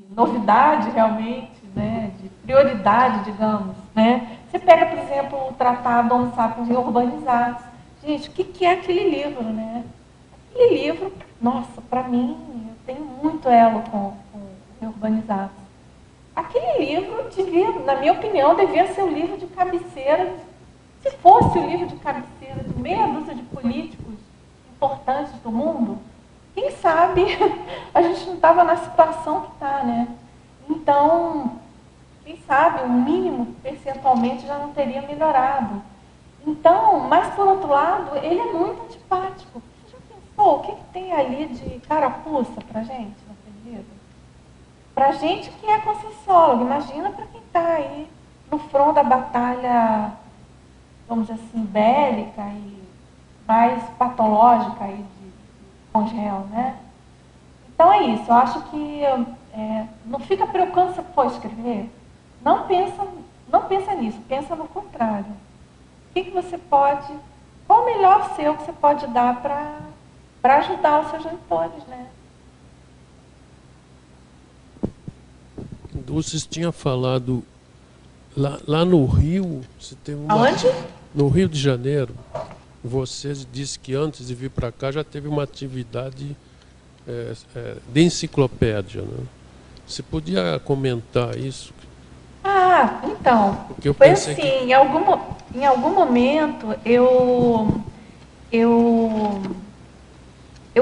novidade realmente, né? De prioridade, digamos. Né? Você pega, por exemplo, o Tratado Homo Sapiens Reurbanizados. Gente, o que é aquele livro? Né? Aquele livro, nossa, para mim, eu tenho muito elo com Reurbanizados. Aquele livro devia, na minha opinião, devia ser o livro de cabeceira. Se fosse o livro de cabeceira de meia dúzia de políticos importantes do mundo, quem sabe a gente não estava na situação que está, né? Então, quem sabe, o mínimo, percentualmente, já não teria melhorado. Então, mas por outro lado, ele é muito antipático. Você já pensou o que tem ali de carapuça para a gente, no livro? Para a gente que é conscienciólogo, imagina para quem está aí no front da batalha, vamos dizer assim, bélica e mais patológica aí de Congel, né? Então é isso, eu acho que não fica preocupado se for escrever, não pensa nisso, pensa no contrário. O que você pode, qual o melhor seu que você pode dar para ajudar os seus leitores, né? Vocês tinham falado lá no Rio, você teve uma... Aonde? No Rio de Janeiro, você disse que antes de vir para cá já teve uma atividade de enciclopédia, né? Você podia comentar isso? Então, porque eu foi pensei assim, que... em algum momento eu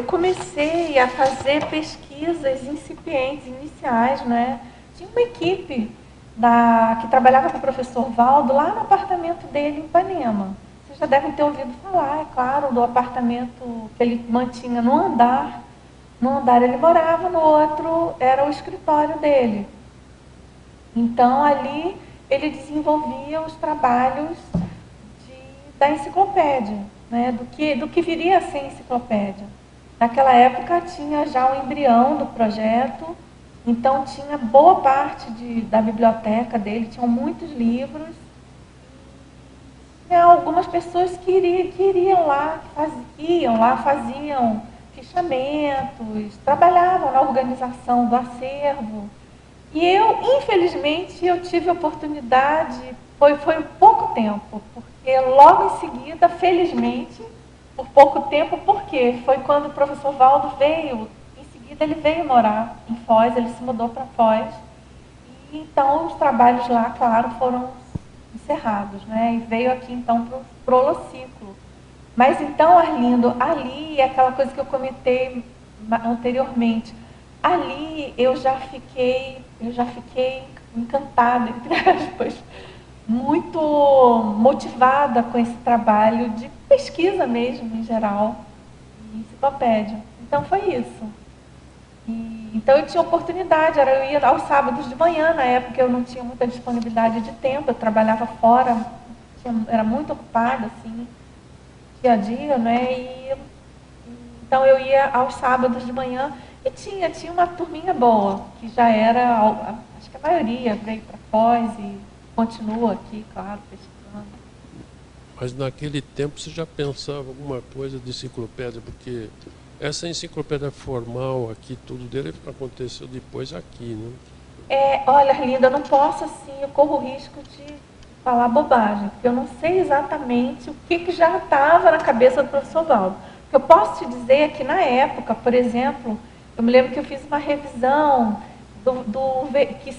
comecei a fazer pesquisas incipientes, iniciais, né? Tinha uma equipe que trabalhava com o professor Valdo lá no apartamento dele em Ipanema. Você vocês já devem ter ouvido falar, é claro, do apartamento que ele mantinha no andar. No andar ele morava, no outro era o escritório dele. Então, ali ele desenvolvia os trabalhos da enciclopédia, né? do que viria a ser enciclopédia. Naquela época tinha já o embrião do projeto, então tinha boa parte da biblioteca dele, tinham muitos livros. E algumas pessoas que iriam lá, faziam fichamentos, trabalhavam na organização do acervo. E eu, infelizmente, eu tive a oportunidade, foi pouco tempo, porque logo em seguida, felizmente, por pouco tempo, porque foi quando o professor Valdo veio, em seguida ele veio morar em Foz, ele se mudou para Foz, e então os trabalhos lá, claro, foram encerrados, né? E veio aqui então para o Holociclo. Mas então, Arlindo, ali é aquela coisa que eu comentei anteriormente. Ali eu já fiquei encantada, entre aspas, muito motivada com esse trabalho de pesquisa mesmo, em geral, em enciclopédia. Então foi isso. Então eu tinha oportunidade, eu ia aos sábados de manhã, na época eu não tinha muita disponibilidade de tempo, eu trabalhava fora, era muito ocupada, assim, dia a dia, né? Então eu ia aos sábados de manhã e tinha uma turminha boa, que já era, acho que a maioria veio para Foz e continua aqui, claro, pesquisando. Mas naquele tempo você já pensava alguma coisa de enciclopédia, porque essa enciclopédia formal aqui, tudo dele aconteceu depois aqui, né? Olha, Arlindo, eu não posso assim, eu corro o risco de falar bobagem, porque eu não sei exatamente o que já estava na cabeça do professor Valdo. O que eu posso te dizer é que na época, por exemplo, eu me lembro que eu fiz uma revisão que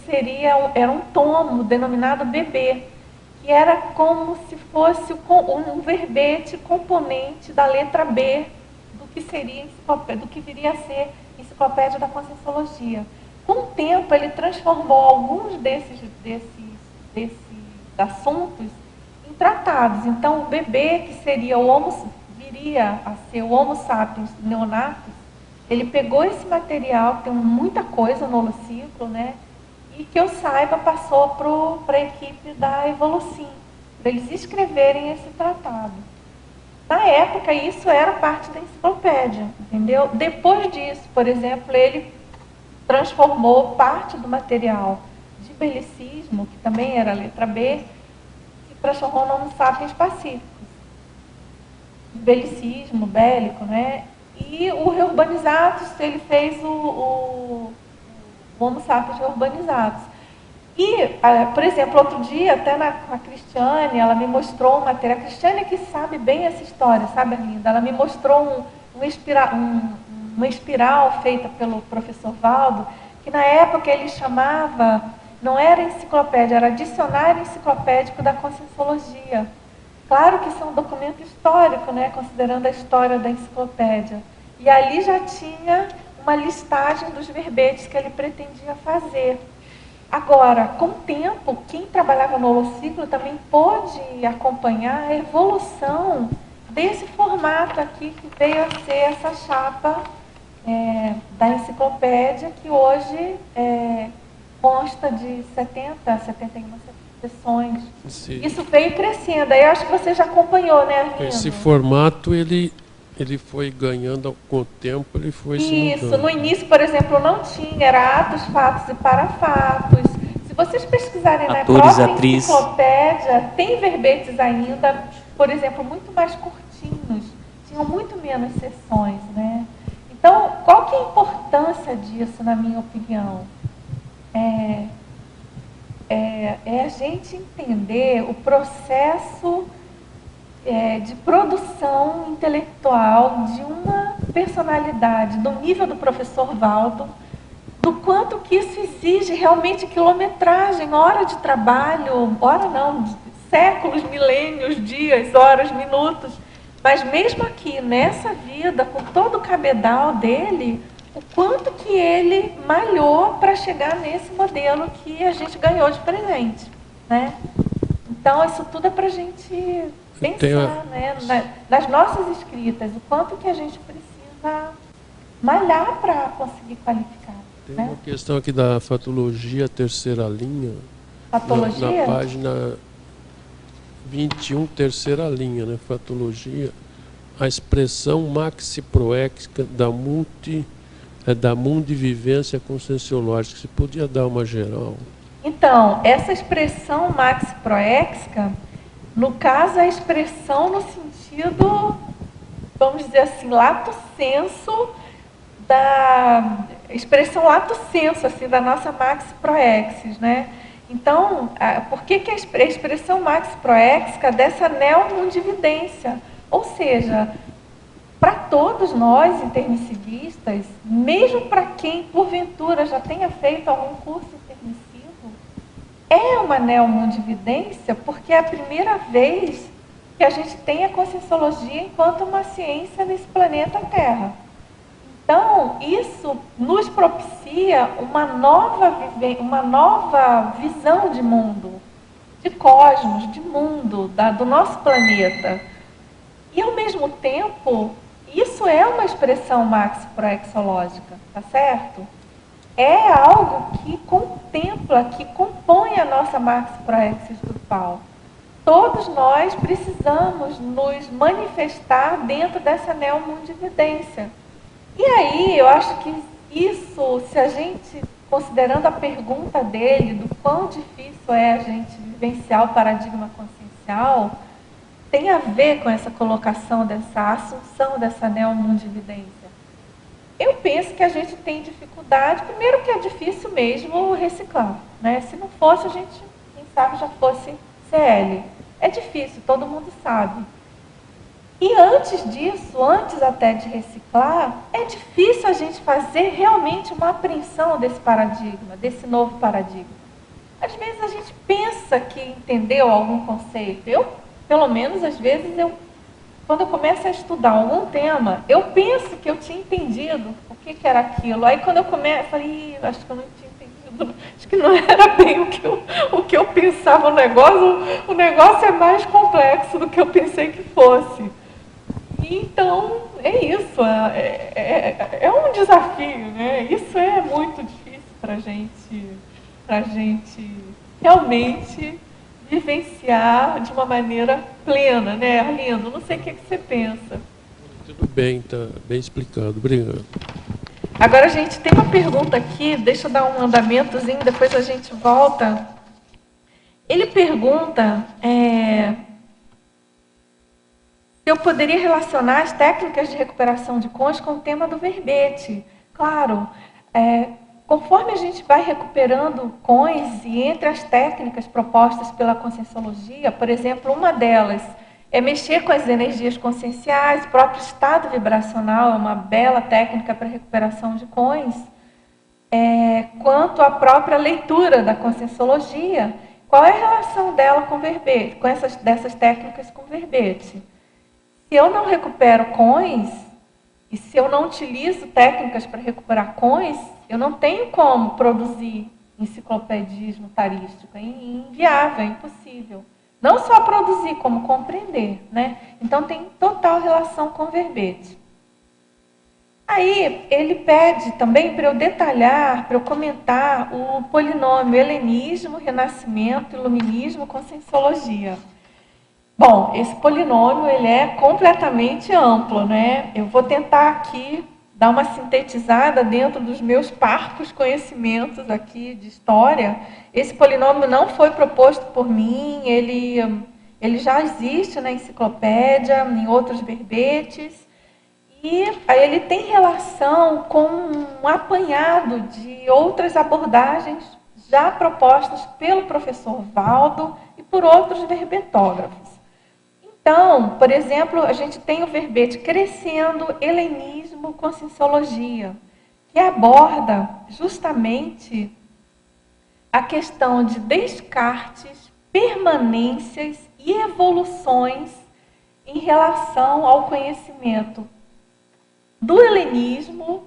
era um tomo denominado BB, que era como se fosse um verbete componente da letra B do que viria a ser Enciclopédia da Conscienciologia. Com o tempo, ele transformou alguns desses assuntos em tratados. Então, o BB, que viria a ser o Homo sapiens neonatus, ele pegou esse material, tem muita coisa no Holociclo, né? E que eu saiba, passou para a equipe da Evolucim, para eles escreverem esse tratado. Na época, isso era parte da enciclopédia, entendeu? Depois disso, por exemplo, ele transformou parte do material de belicismo, que também era a letra B, e transformou no Homo sapiens pacíficos. Belicismo, bélico, né? E o Reurbanizatus, ele fez o Homo sapiens Reurbanizatus. E, por exemplo, outro dia, até com a Cristiane, ela me mostrou um material. A Cristiane é que sabe bem essa história, sabe, Arlinda? Ela me mostrou uma espiral feita pelo professor Valdo, que na época ele chamava, não era enciclopédia, era Dicionário Enciclopédico da Conscienciologia. Claro que isso é um documento histórico, né, considerando a história da enciclopédia. E ali já tinha uma listagem dos verbetes que ele pretendia fazer. Agora, com o tempo, quem trabalhava no Holociclo também pôde acompanhar a evolução desse formato aqui, que veio a ser essa chapa da enciclopédia, que hoje consta de 71 sessões. Sim. Isso veio crescendo. Aí eu acho que você já acompanhou, né, Arlindo? Esse formato, ele foi ganhando com o tempo, ele foi se mudando. Isso, no início, por exemplo, não tinha, era atos, fatos e parafatos. Se vocês pesquisarem na própria enciclopédia, tem verbetes ainda, por exemplo, muito mais curtinhos, tinham muito menos sessões, né? Então, qual que é a importância disso, na minha opinião? É a gente entender o processo de produção intelectual de uma personalidade do nível do professor Valdo, do quanto que isso exige realmente quilometragem, hora de trabalho, hora não, séculos, milênios, dias, horas, minutos. Mas mesmo aqui, nessa vida, com todo o cabedal dele, o quanto que ele malhou para chegar nesse modelo que a gente ganhou de presente, né? Então, isso tudo é para a gente pensar, né, nas nossas escritas, o quanto que a gente precisa malhar para conseguir qualificar. Tem né? uma questão aqui da fatologia, terceira linha. Patologia? Na página 21, terceira linha, né? Fatologia. A expressão maxiproéxica da mundivivência conscienciológica. Você podia dar uma geral? Então, essa expressão maxiproéxica, no caso, é a expressão no sentido, vamos dizer assim, lato sensu, da expressão lato sensu, assim, da nossa maxiproéxis, né? Então, por que a expressão maxiproéxica dessa neomundividência? Ou seja, para todos nós intermissivistas, mesmo para quem porventura já tenha feito algum curso intermissivo, é uma neomundividência, porque é a primeira vez que a gente tem a conscienciologia enquanto uma ciência nesse planeta Terra. Então, isso nos propicia uma nova visão de mundo, de cosmos, de mundo, do nosso planeta. E, ao mesmo tempo, isso é uma expressão maxiproexológica, tá certo? É algo que contempla, que compõe a nossa maxiproexis grupal. Todos nós precisamos nos manifestar dentro dessa neomundividência. E aí, eu acho que isso, se a gente, considerando a pergunta dele, do quão difícil é a gente vivenciar o paradigma consciencial, tem a ver com essa colocação, dessa assunção dessa neomundividência. Eu penso que a gente tem dificuldade, primeiro que é difícil mesmo reciclar, né? Se não fosse, a gente, quem sabe, já fosse CL. É difícil, todo mundo sabe. E antes disso, antes até de reciclar, é difícil a gente fazer realmente uma apreensão desse paradigma, desse novo paradigma. Às vezes a gente pensa que entendeu algum conceito. Eu, pelo menos, às vezes, quando eu começo a estudar algum tema, eu penso que eu tinha entendido o que era aquilo. Aí quando eu começo, eu falei, acho que eu não tinha entendido, acho que não era bem o que eu pensava no negócio. O negócio é mais complexo do que eu pensei que fosse. Então, é isso, é um desafio, né? Isso é muito difícil para a gente realmente vivenciar de uma maneira plena, né, Arlindo? Não sei o que você pensa. Tudo bem, está bem explicado. Obrigado. Agora a gente tem uma pergunta aqui, deixa eu dar um andamentozinho, depois a gente volta. Ele pergunta... eu poderia relacionar as técnicas de recuperação de cons com o tema do verbete. Claro, conforme a gente vai recuperando cons, e entre as técnicas propostas pela conscienciologia, por exemplo, uma delas é mexer com as energias conscienciais, o próprio estado vibracional é uma bela técnica para recuperação de cons, quanto à própria leitura da conscienciologia, qual é a relação dela com o verbete, dessas técnicas com o verbete? Se eu não recupero cons, e se eu não utilizo técnicas para recuperar cons, eu não tenho como produzir enciclopedismo tarístico. É inviável, é impossível. Não só produzir, como compreender, né? Então, tem total relação com o verbete. Aí, ele pede também para eu detalhar, para eu comentar o polinômio helenismo, renascimento, iluminismo, conscienciologia. Bom, esse polinômio ele é completamente amplo, né? Eu vou tentar aqui dar uma sintetizada dentro dos meus parcos conhecimentos aqui de história. Esse polinômio não foi proposto por mim, ele já existe na enciclopédia, em outros verbetes, e ele tem relação com um apanhado de outras abordagens já propostas pelo professor Valdo e por outros verbetógrafos. Então, por exemplo, a gente tem o verbete Crescendo, Helenismo, Conscienciologia, que aborda justamente a questão de descartes, permanências e evoluções em relação ao conhecimento do helenismo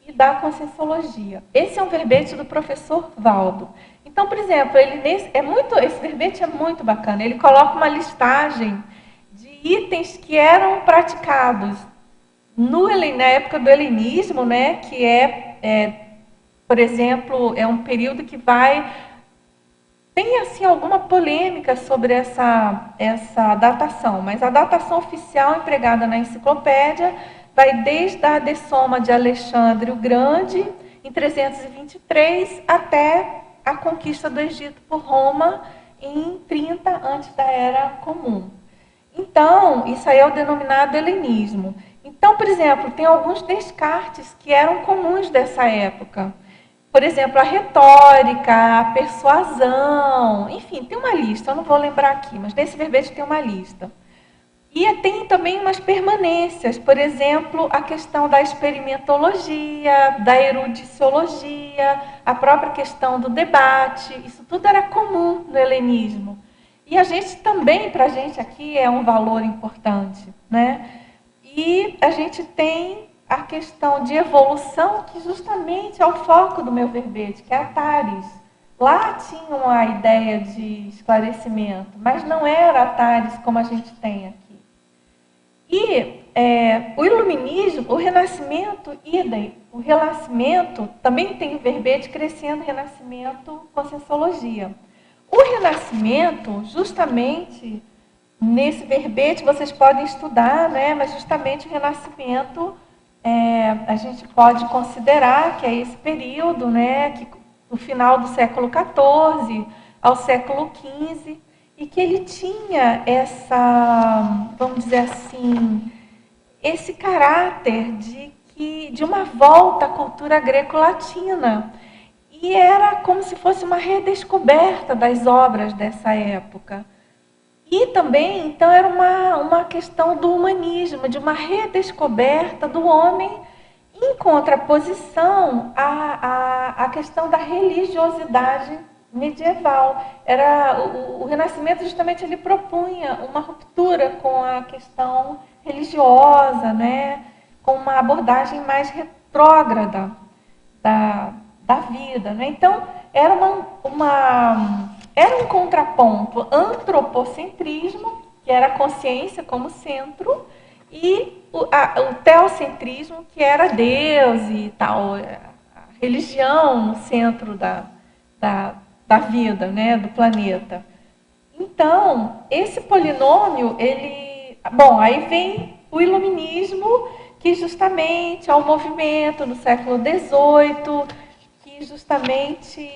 e da conscienciologia. Esse é um verbete do professor Valdo. Então, por exemplo, esse verbete é muito bacana. Ele coloca uma listagem de itens que eram praticados na época do helenismo, né, que por exemplo, é um período que tem assim alguma polêmica sobre essa datação, mas a datação oficial empregada na enciclopédia vai desde a dessoma de Alexandre o Grande, em 323, até a conquista do Egito por Roma, em 30 antes da Era Comum. Então, isso aí é o denominado helenismo. Então, por exemplo, tem alguns descartes que eram comuns dessa época. Por exemplo, a retórica, a persuasão, enfim, tem uma lista, eu não vou lembrar aqui, mas nesse verbete tem uma lista. E tem também umas permanências, por exemplo, a questão da experimentologia, da erudiciologia, a própria questão do debate, isso tudo era comum no helenismo. E a gente também, para a gente aqui, é um valor importante, né? E a gente tem a questão de evolução, que justamente é o foco do meu verbete, que é a Tales. Lá tinham a ideia de esclarecimento, mas não era a Tales como a gente tem aqui. E o iluminismo, o renascimento, idem. O renascimento também tem o verbete crescendo, renascimento, conscienciologia. O renascimento, justamente nesse verbete, vocês podem estudar, né? Mas justamente o renascimento a gente pode considerar que é esse período, né? Que do final do século XIV ao século XV, e que ele tinha vamos dizer assim, esse caráter de uma volta à cultura greco-latina. E era como se fosse uma redescoberta das obras dessa época. E também, então, era uma questão do humanismo, de uma redescoberta do homem em contraposição à questão da religiosidade medieval. O Renascimento, justamente, ele propunha uma ruptura com a questão religiosa, né? Com uma abordagem mais retrógrada da vida, né? Então, era um contraponto antropocentrismo, que era a consciência como centro, e o teocentrismo, que era Deus e tal, a religião no centro da vida, né, do planeta. Então, esse polinômio, aí vem o iluminismo, que justamente é um movimento do século XVIII, que justamente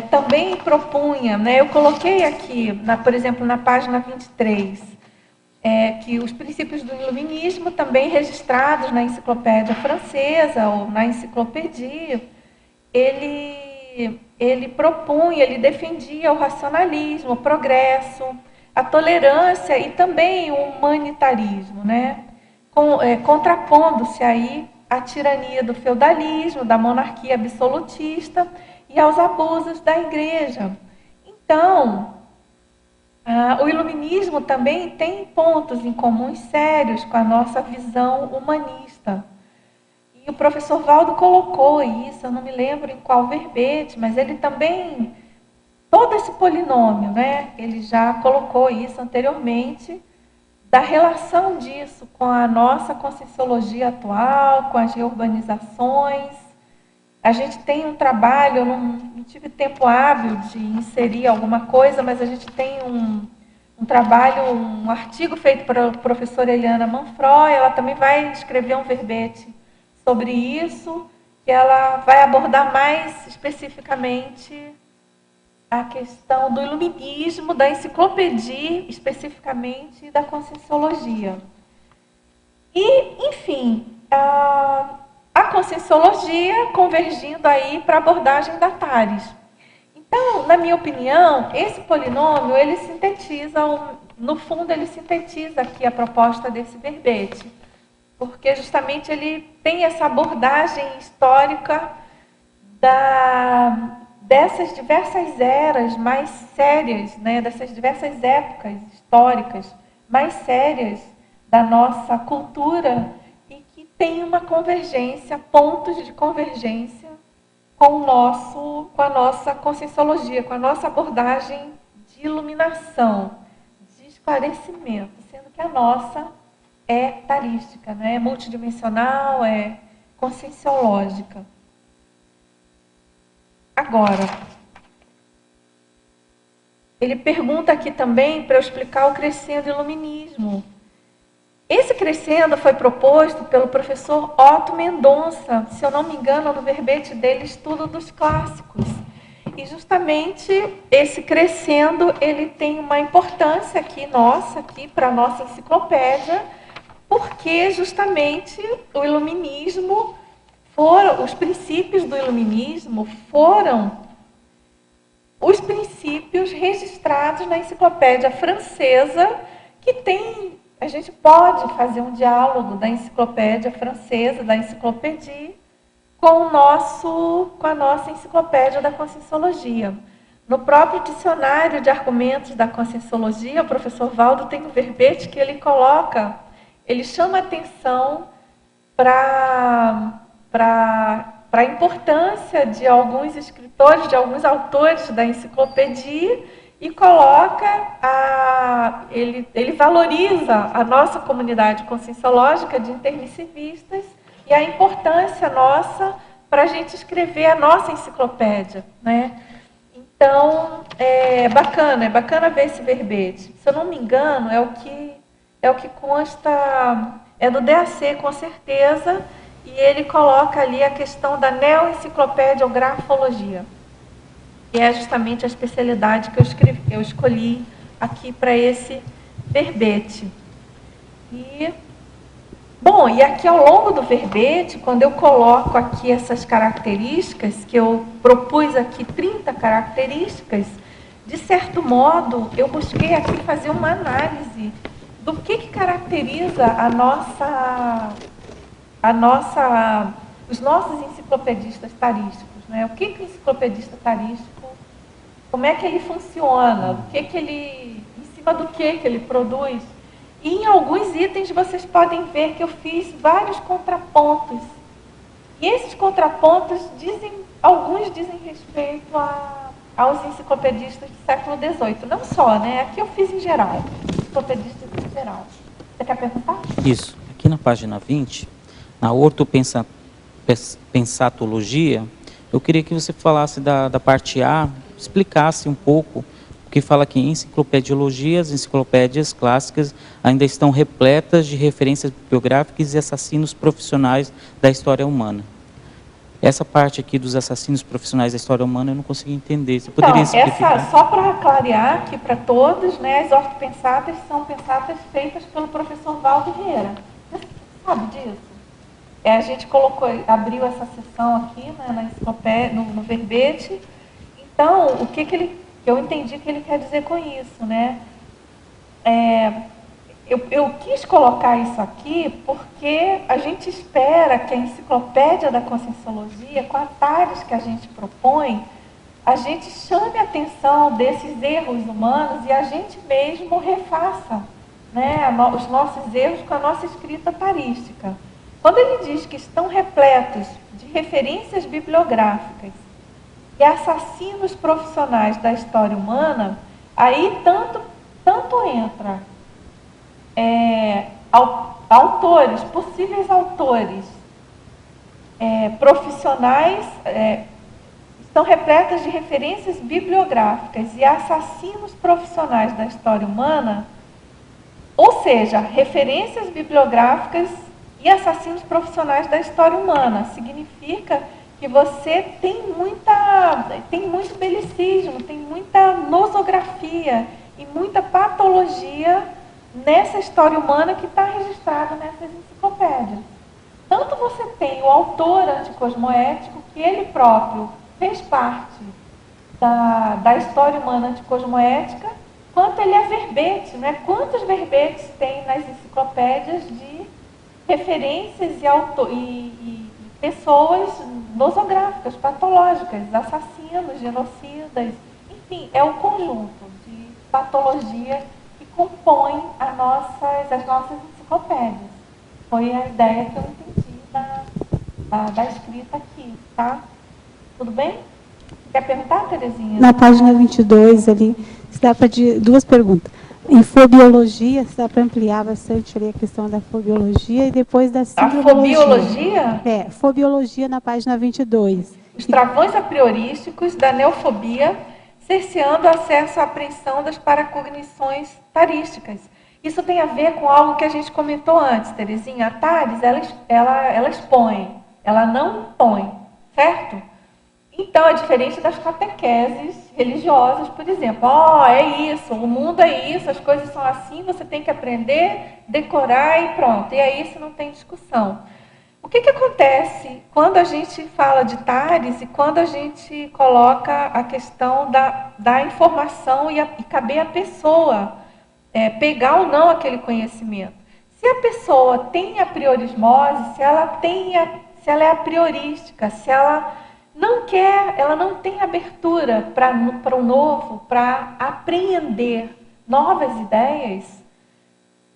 também propunha, né? Eu coloquei aqui, por exemplo, na página 23, que os princípios do iluminismo, também registrados na enciclopédia francesa ou na enciclopédia, ele propunha, ele defendia o racionalismo, o progresso, a tolerância e também o humanitarismo, né? Contrapondo-se aí à tirania do feudalismo, da monarquia absolutista e aos abusos da igreja. Então, o iluminismo também tem pontos em comuns sérios com a nossa visão humanista. E o professor Valdo colocou isso, eu não me lembro em qual verbete, mas ele também, todo esse polinômio, né, ele já colocou isso anteriormente, da relação disso com a nossa conscienciologia atual, com as reurbanizações. A gente tem um trabalho, eu não tive tempo hábil de inserir alguma coisa, mas a gente tem um trabalho, um artigo feito pela professora Eliana Manfroy, ela também vai escrever um verbete sobre isso, que ela vai abordar mais especificamente a questão do iluminismo, da enciclopédia, especificamente, da conscienciologia. E, enfim, a conscienciologia convergindo aí para a abordagem da Tales. Então, na minha opinião, esse polinômio, ele sintetiza, no fundo, ele sintetiza aqui a proposta desse verbete, porque justamente ele tem essa abordagem histórica dessas diversas eras mais sérias, né, dessas diversas épocas históricas mais sérias da nossa cultura, e que tem uma convergência, pontos de convergência com a nossa conscienciologia, com a nossa abordagem de iluminação, de esclarecimento, sendo que a nossa é tarística, né? É multidimensional, é conscienciológica. Agora, ele pergunta aqui também para eu explicar o crescendo iluminismo. Esse crescendo foi proposto pelo professor Otto Mendonça, se eu não me engano, no verbete dele, Estudo dos Clássicos. E justamente esse crescendo, ele tem uma importância aqui nossa, aqui para a nossa enciclopédia, porque justamente o iluminismo os princípios do iluminismo foram os princípios registrados na enciclopédia francesa, que tem, a gente pode fazer um diálogo da enciclopédia francesa, da enciclopédia, com a nossa enciclopédia da Conscienciologia. No próprio dicionário de argumentos da Conscienciologia, o professor Valdo tem um verbete que ele coloca, ele chama atenção para a importância de alguns escritores, de alguns autores da enciclopédia e coloca, ele valoriza a nossa comunidade conscienciológica de intermissivistas e a importância nossa para a gente escrever a nossa enciclopédia, né? Então, é bacana ver esse verbete. Se eu não me engano, é o que consta, é do DAC, com certeza, e ele coloca ali a questão da neoenciclopediografologia, que é justamente a especialidade que eu escolhi aqui para esse verbete. E aqui ao longo do verbete, quando eu coloco aqui essas características, que eu propus aqui 30 características, de certo modo, eu busquei aqui fazer uma análise do que caracteriza os nossos enciclopedistas tarísticos, né? O que o enciclopedista tarístico, como é que ele funciona, em cima do que ele produz. E em alguns itens vocês podem ver que eu fiz vários contrapontos. E esses contrapontos alguns dizem respeito aos enciclopedistas do século XVIII. Não só, né? Aqui eu fiz em geral, enciclopedistas em geral. Você quer perguntar? Isso. Aqui na página 20, na ortopensatologia, eu queria que você falasse da parte A, explicasse um pouco, porque fala que enciclopediologia, as enciclopédias clássicas ainda estão repletas de referências bibliográficas e assassinos profissionais da história humana. Essa parte aqui dos assassinos profissionais da história humana eu não consegui entender. Você poderia explicar? Só para clarear aqui para todos, né, as ortopensatas são pensatas feitas pelo professor Valdo Vieira. Você sabe disso? A gente abriu essa sessão aqui, né, na enciclopédia, no verbete. Então, o que eu entendi que ele quer dizer com isso, né? Eu quis colocar isso aqui porque a gente espera que a enciclopédia da Conscienciologia, com a TARES que a gente propõe, a gente chame a atenção desses erros humanos e a gente mesmo refaça, né, os nossos erros com a nossa escrita tarística. Quando ele diz que estão repletos de referências bibliográficas e assassinos profissionais da história humana, aí tanto entra possíveis autores profissionais, estão repletas de referências bibliográficas e assassinos profissionais da história humana, ou seja, referências bibliográficas e assassinos profissionais da história humana. Significa que você tem muito belicismo, tem muita nosografia e muita patologia nessa história humana que está registrada nessas enciclopédias. Tanto você tem o autor anticosmoético, que ele próprio fez parte da história humana anticosmoética, quanto ele é verbete, né? Quantos verbetes tem nas enciclopédias de referências e pessoas nosográficas, patológicas, assassinos, genocidas, enfim, é um conjunto de patologia que compõe as nossas enciclopédias. Foi a ideia que eu entendi da escrita aqui, tá? Tudo bem? Quer perguntar, Terezinha? Na página 22, ali, se dá para duas perguntas. Em fobiologia, se dá para ampliar bastante ali a questão da fobiologia e depois da síndromologia. A fobiologia? É, fobiologia na página 22. Os travões a priorísticos da neofobia, cerceando o acesso à apreensão das paracognições tarísticas. Isso tem a ver com algo que a gente comentou antes, Terezinha. A TARES, ela expõe, ela não põe, certo? Então, é diferente das catequeses religiosas, por exemplo. É isso, o mundo é isso, as coisas são assim, você tem que aprender, decorar e pronto. E aí isso não tem discussão. O que acontece quando a gente fala de TARES e quando a gente coloca a questão da informação e caber à pessoa pegar ou não aquele conhecimento? Se a pessoa tem a priorismose, se ela é a priorística, se ela não quer, ela não tem abertura para o novo, para apreender novas ideias,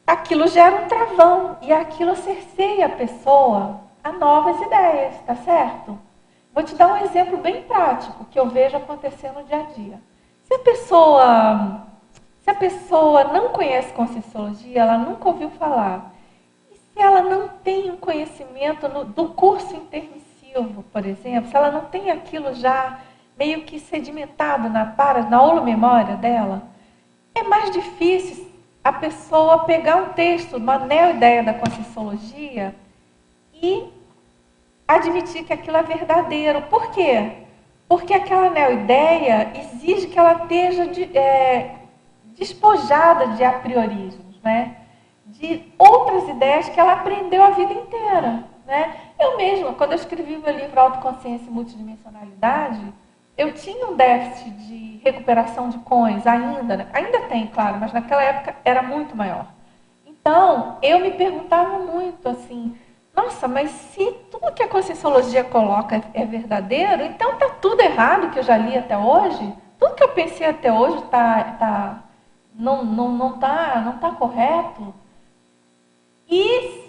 aquilo gera um travão e aquilo cerceia a pessoa a novas ideias, tá certo? Vou te dar um exemplo bem prático que eu vejo acontecer no dia a dia. Se a pessoa não conhece Conscienciologia, ela nunca ouviu falar, e se ela não tem um conhecimento do curso intermissivo, por exemplo, se ela não tem aquilo já meio que sedimentado na holomemória dela, é mais difícil a pessoa pegar um texto, uma neo-ideia da Conscienciologia e admitir que aquilo é verdadeiro. Por quê? Porque aquela neo-ideia exige que ela esteja despojada de apriorismos, né? De outras ideias que ela aprendeu a vida inteira, né? Eu mesma, quando eu escrevi meu livro Autoconsciência e Multidimensionalidade, eu tinha um déficit de recuperação de cões ainda, né? Ainda tem, claro, mas naquela época era muito maior. Então, eu me perguntava muito assim, nossa, mas se tudo que a Conscienciologia coloca é verdadeiro, então está tudo errado que eu já li até hoje? Tudo que eu pensei até hoje não tá correto? E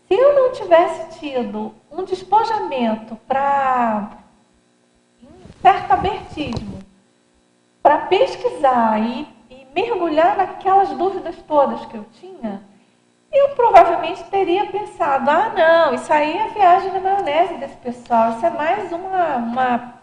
se eu não tivesse tido um despojamento para certo abertismo, para pesquisar e mergulhar naquelas dúvidas todas que eu tinha, eu provavelmente teria pensado, não, isso aí é a viagem na maionese desse pessoal, isso é mais uma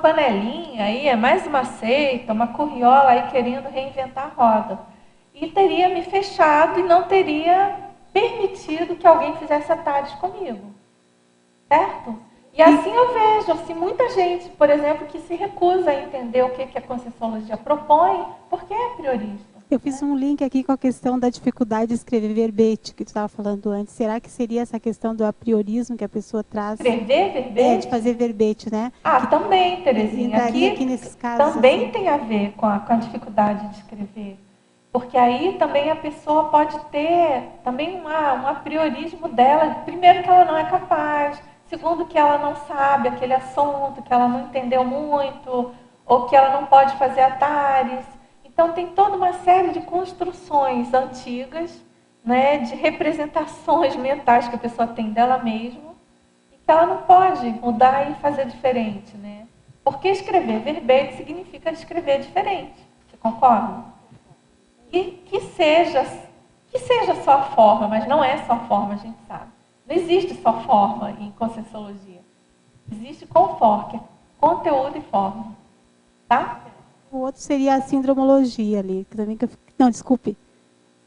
panelinha aí, é mais uma seita, uma curriola aí querendo reinventar a roda. E teria me fechado e não teria permitido que alguém fizesse a TARES comigo. Certo? E assim eu vejo, assim, muita gente, por exemplo, que se recusa a entender o que a Conscienciologia propõe, porque é priorista. Eu fiz um link aqui com a questão da dificuldade de escrever verbete, que tu estava falando antes. Será que seria essa questão do apriorismo que a pessoa traz? Escrever verbete? De fazer verbete, né? Também, Terezinha. Aqui nesses casos, também assim, tem a ver com a dificuldade de escrever. Porque aí também a pessoa pode ter também um apriorismo dela. Primeiro, que ela não é capaz. Segundo, que ela não sabe aquele assunto, que ela não entendeu muito, ou que ela não pode fazer a TARES. Então, tem toda uma série de construções antigas, né, de representações mentais que a pessoa tem dela mesma, e que ela não pode mudar e fazer diferente, né? Porque escrever verbete significa escrever diferente. Você concorda? E que seja só a forma, mas não é só forma, a gente sabe. Não existe só forma em Conscienciologia. Existe conforto, que é conteúdo e forma. Tá? O outro seria a síndromologia ali. Não, desculpe.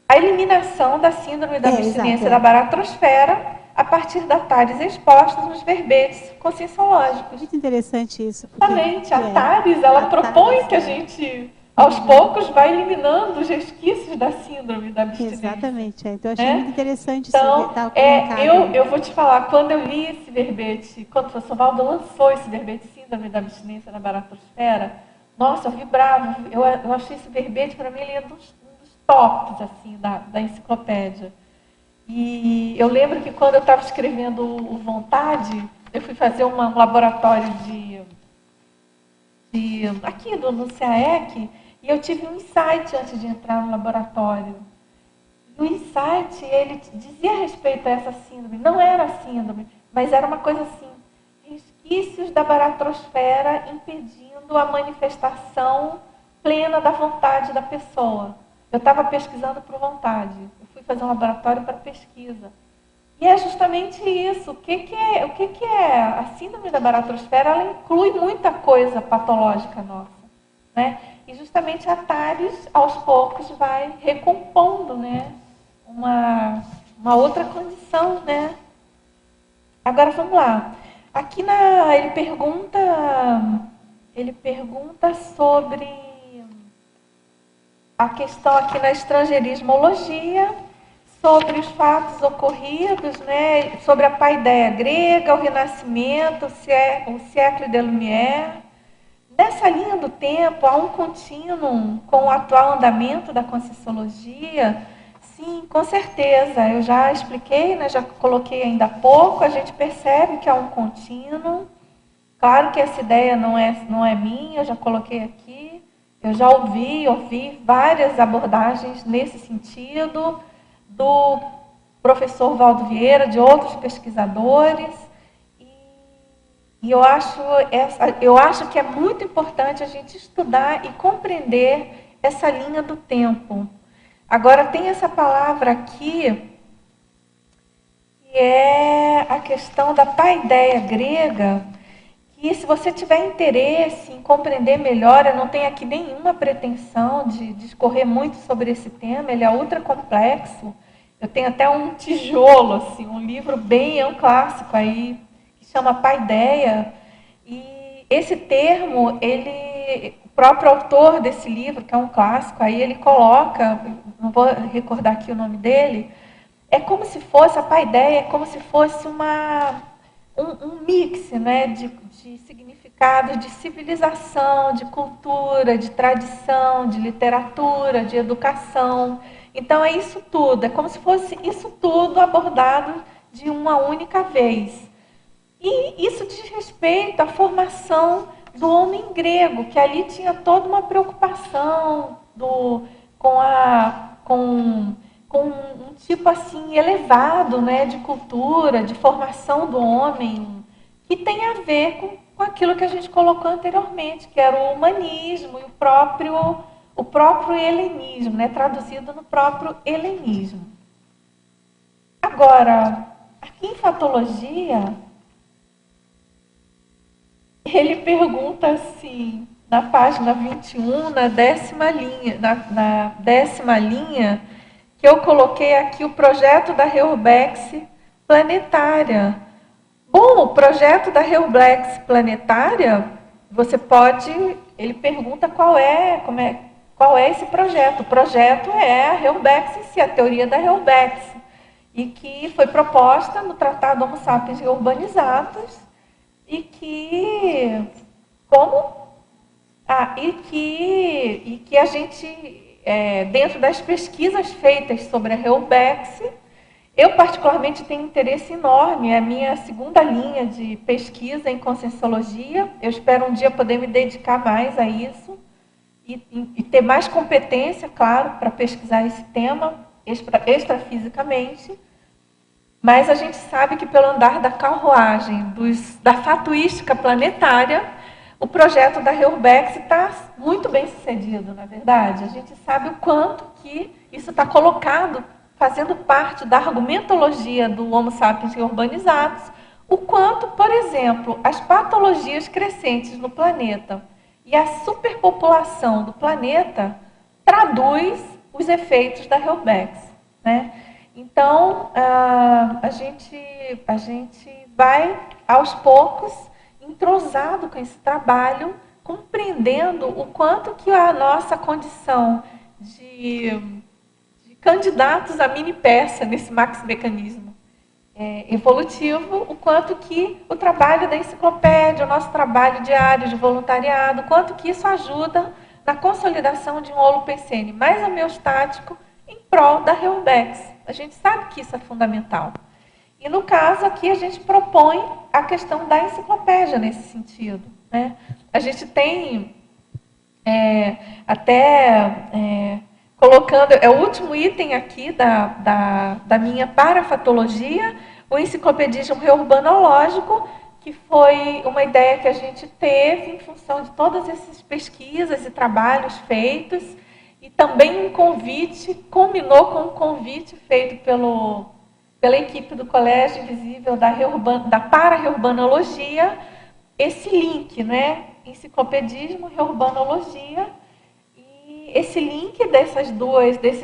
A eliminação da síndrome da abstinência da baratrosfera a partir da TARES expostos nos verbetes conscienciológicos. Muito interessante isso. Exatamente. A TARES, ela propõe que a gente, aos poucos, vai eliminando os resquícios da síndrome da abstinência. Exatamente. Então, eu achei muito interessante então, isso. Eu vou te falar, quando eu li esse verbete, quando o professor Valdo lançou esse verbete síndrome da abstinência da baratrosfera, nossa, eu vibrava. Eu achei esse verbete, para mim, ele é um dos tops assim, da enciclopédia. E eu lembro que quando eu estava escrevendo o Vontade, eu fui fazer um laboratório aqui no CAEC, e eu tive um insight antes de entrar no laboratório. E o insight, ele dizia a respeito a essa síndrome, não era a síndrome, mas era uma coisa assim, resquícios da baratrosfera impedindo a manifestação plena da vontade da pessoa. Eu estava pesquisando por vontade, eu fui fazer um laboratório para pesquisa. E é justamente isso. O que é a síndrome da baratrosfera? Ela inclui muita coisa patológica nossa, né? E justamente a TARES, aos poucos, vai recompondo, né, uma outra condição, né? Agora vamos lá. Aqui ele pergunta sobre a questão aqui na estrangeirismologia, sobre os fatos ocorridos, né, sobre a paideia grega, o Renascimento, o século de Lumière. Nessa linha do tempo, há um contínuo com o atual andamento da Conscienciologia? Sim, com certeza. Eu já expliquei, né, já coloquei ainda há pouco, a gente percebe que há um contínuo. Claro que essa ideia não é minha, eu já coloquei aqui. Eu já ouvi várias abordagens nesse sentido, do professor Valdo Vieira, de outros pesquisadores. E eu acho que é muito importante a gente estudar e compreender essa linha do tempo. Agora, tem essa palavra aqui, que é a questão da paideia grega, que se você tiver interesse em compreender melhor, eu não tenho aqui nenhuma pretensão de discorrer muito sobre esse tema, ele é ultra complexo. Eu tenho até um tijolo, assim, um livro é um clássico aí, que chama Paideia. E esse termo, o próprio autor desse livro, que é um clássico, aí ele coloca, não vou recordar aqui o nome dele, é como se fosse, a paideia é como se fosse um mix, né, de significados de civilização, de cultura, de tradição, de literatura, de educação. Então é isso tudo, é como se fosse isso tudo abordado de uma única vez. E isso diz respeito à formação do homem grego, que ali tinha toda uma preocupação com um tipo assim elevado, né, de cultura, de formação do homem, que tem a ver com aquilo que a gente colocou anteriormente, que era o humanismo e o próprio helenismo, né, traduzido no próprio helenismo. Agora, aqui em Fatologia, ele pergunta assim, na página 21, na 10ª linha, que eu coloquei aqui o projeto da Reurbex planetária. Bom, o projeto da Reurbex planetária, ele pergunta qual é esse projeto. O projeto é a Reurbex em si, a teoria da Reurbex, e que foi proposta no Tratado Homo Sapiens Reurbanizados, e que a gente, dentro das pesquisas feitas sobre a Reurbex, eu particularmente tenho interesse enorme, é a minha segunda linha de pesquisa em Conscienciologia. Eu espero um dia poder me dedicar mais a isso e ter mais competência, claro, para pesquisar esse tema extrafisicamente. Mas a gente sabe que pelo andar da carruagem, da fatuística planetária, o projeto da Reurbex está muito bem sucedido, na verdade. A gente sabe o quanto que isso está colocado, fazendo parte da argumentologia do Homo Sapiens Reurbanizados, o quanto, por exemplo, as patologias crescentes no planeta e a superpopulação do planeta traduz os efeitos da Reurbex, né? Então, a gente vai, aos poucos, entrosado com esse trabalho, compreendendo o quanto que a nossa condição de candidatos a mini peça nesse maxi-mecanismo evolutivo, o quanto que o trabalho da enciclopédia, o nosso trabalho diário de voluntariado, o quanto que isso ajuda na consolidação de um holopensene mais homeostático em prol da Reurbex. A gente sabe que isso é fundamental. E, no caso, aqui a gente propõe a questão da enciclopédia nesse sentido, né? A gente tem colocando, é o último item aqui da minha parafatologia, o enciclopedismo reurbanológico, que foi uma ideia que a gente teve em função de todas essas pesquisas e trabalhos feitos, e também um convite, culminou com um convite feito pela equipe do Colégio Invisível da Para-Reurbanologia, esse link, né? Enciclopedismo, reurbanologia, e esse link desses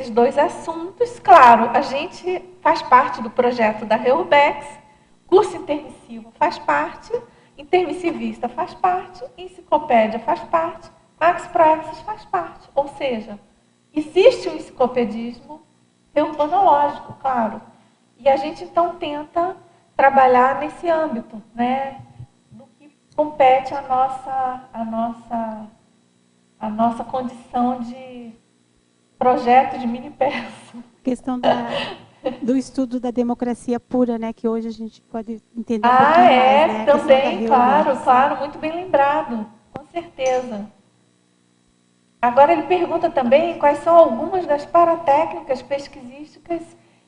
dois assuntos, claro, a gente faz parte do projeto da Reurbex, curso intermissivo faz parte, intermissivista faz parte, enciclopédia faz parte, Max Praxis faz parte, ou seja, existe um enciclopedismo reurbanológico, claro, e a gente então tenta trabalhar nesse âmbito, né? Compete a nossa condição de projeto de mini peça. Questão do estudo da democracia pura, né, que hoje a gente pode entender um pouquinho mais, né? Também, claro, muito bem lembrado, com certeza. Agora ele pergunta também quais são algumas das paratécnicas pesquisísticas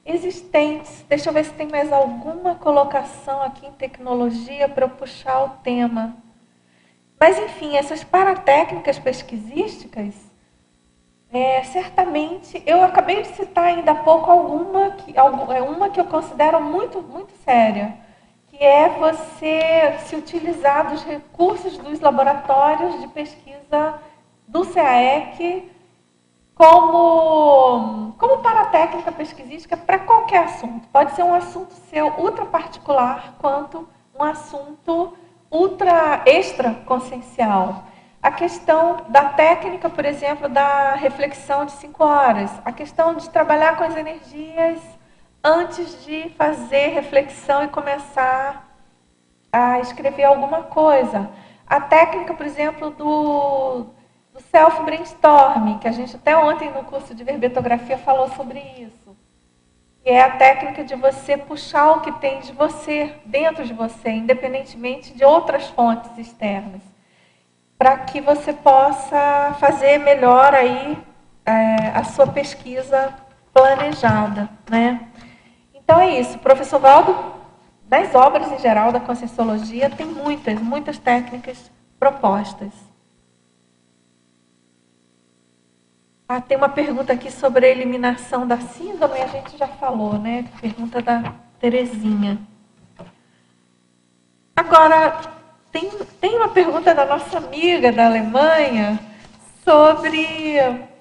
existentes. Deixa eu ver se tem mais alguma colocação aqui em tecnologia para eu puxar o tema. Mas, enfim, essas paratécnicas pesquisísticas, certamente, eu acabei de citar ainda há pouco uma que eu considero muito, muito séria, que é você se utilizar dos recursos dos laboratórios de pesquisa do CAEC como paratécnica pesquisística para qualquer assunto. Pode ser um assunto seu ultra particular, quanto um assunto extra consciencial. A questão da técnica, por exemplo, da reflexão de 5 horas. A questão de trabalhar com as energias antes de fazer reflexão e começar a escrever alguma coisa. A técnica, por exemplo, do self-brainstorming, que a gente até ontem no curso de verbetografia falou sobre isso. Que é a técnica de você puxar o que tem de você, dentro de você, independentemente de outras fontes externas, para que você possa fazer melhor aí a sua pesquisa planejada, né? Então é isso. O professor Valdo, nas obras em geral da Conscienciologia, tem muitas técnicas propostas. Tem uma pergunta aqui sobre a eliminação da síndrome, a gente já falou, né? Pergunta da Terezinha. Agora, tem uma pergunta da nossa amiga da Alemanha sobre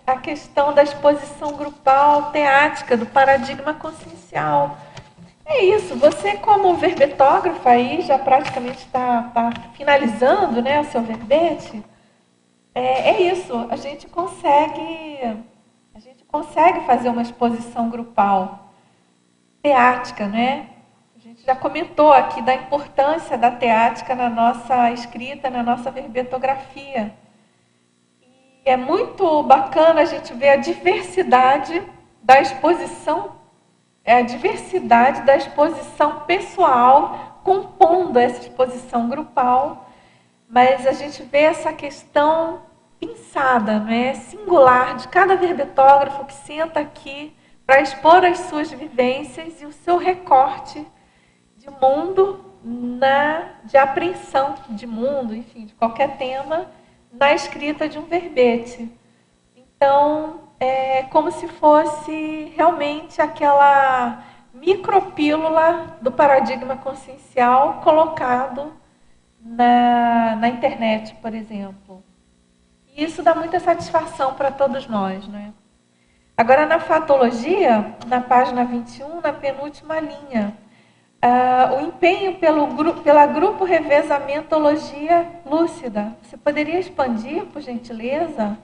a questão da exposição grupal teática, do paradigma consciencial. É isso, você como verbetógrafa aí, já praticamente está finalizando, né, o seu verbete. É isso, a gente consegue fazer uma exposição grupal teática, né? A gente já comentou aqui da importância da teática na nossa escrita, na nossa verbetografia. E é muito bacana a gente ver a diversidade da exposição, pessoal compondo essa exposição grupal. Mas a gente vê essa questão pensada, né, singular, de cada verbetógrafo que senta aqui para expor as suas vivências e o seu recorte de mundo, de apreensão de mundo, enfim, de qualquer tema, na escrita de um verbete. Então, é como se fosse realmente aquela micropílula do paradigma consciencial colocado na internet, por exemplo. E isso dá muita satisfação para todos nós, né? Agora, na fatologia, na página 21, na penúltima linha, o empenho pela grupo revezamentologia lúcida. Você poderia expandir, por gentileza?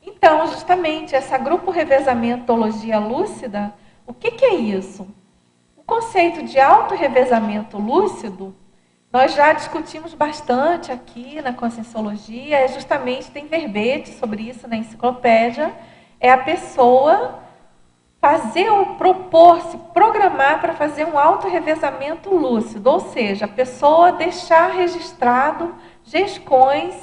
Então, justamente, essa grupo revezamentologia lúcida, o que é isso? O conceito de autorrevezamento lúcido, nós já discutimos bastante aqui na Conscienciologia, justamente tem verbete sobre isso na enciclopédia, é a pessoa se programar para fazer um autorrevezamento lúcido, ou seja, a pessoa deixar registrado gescões,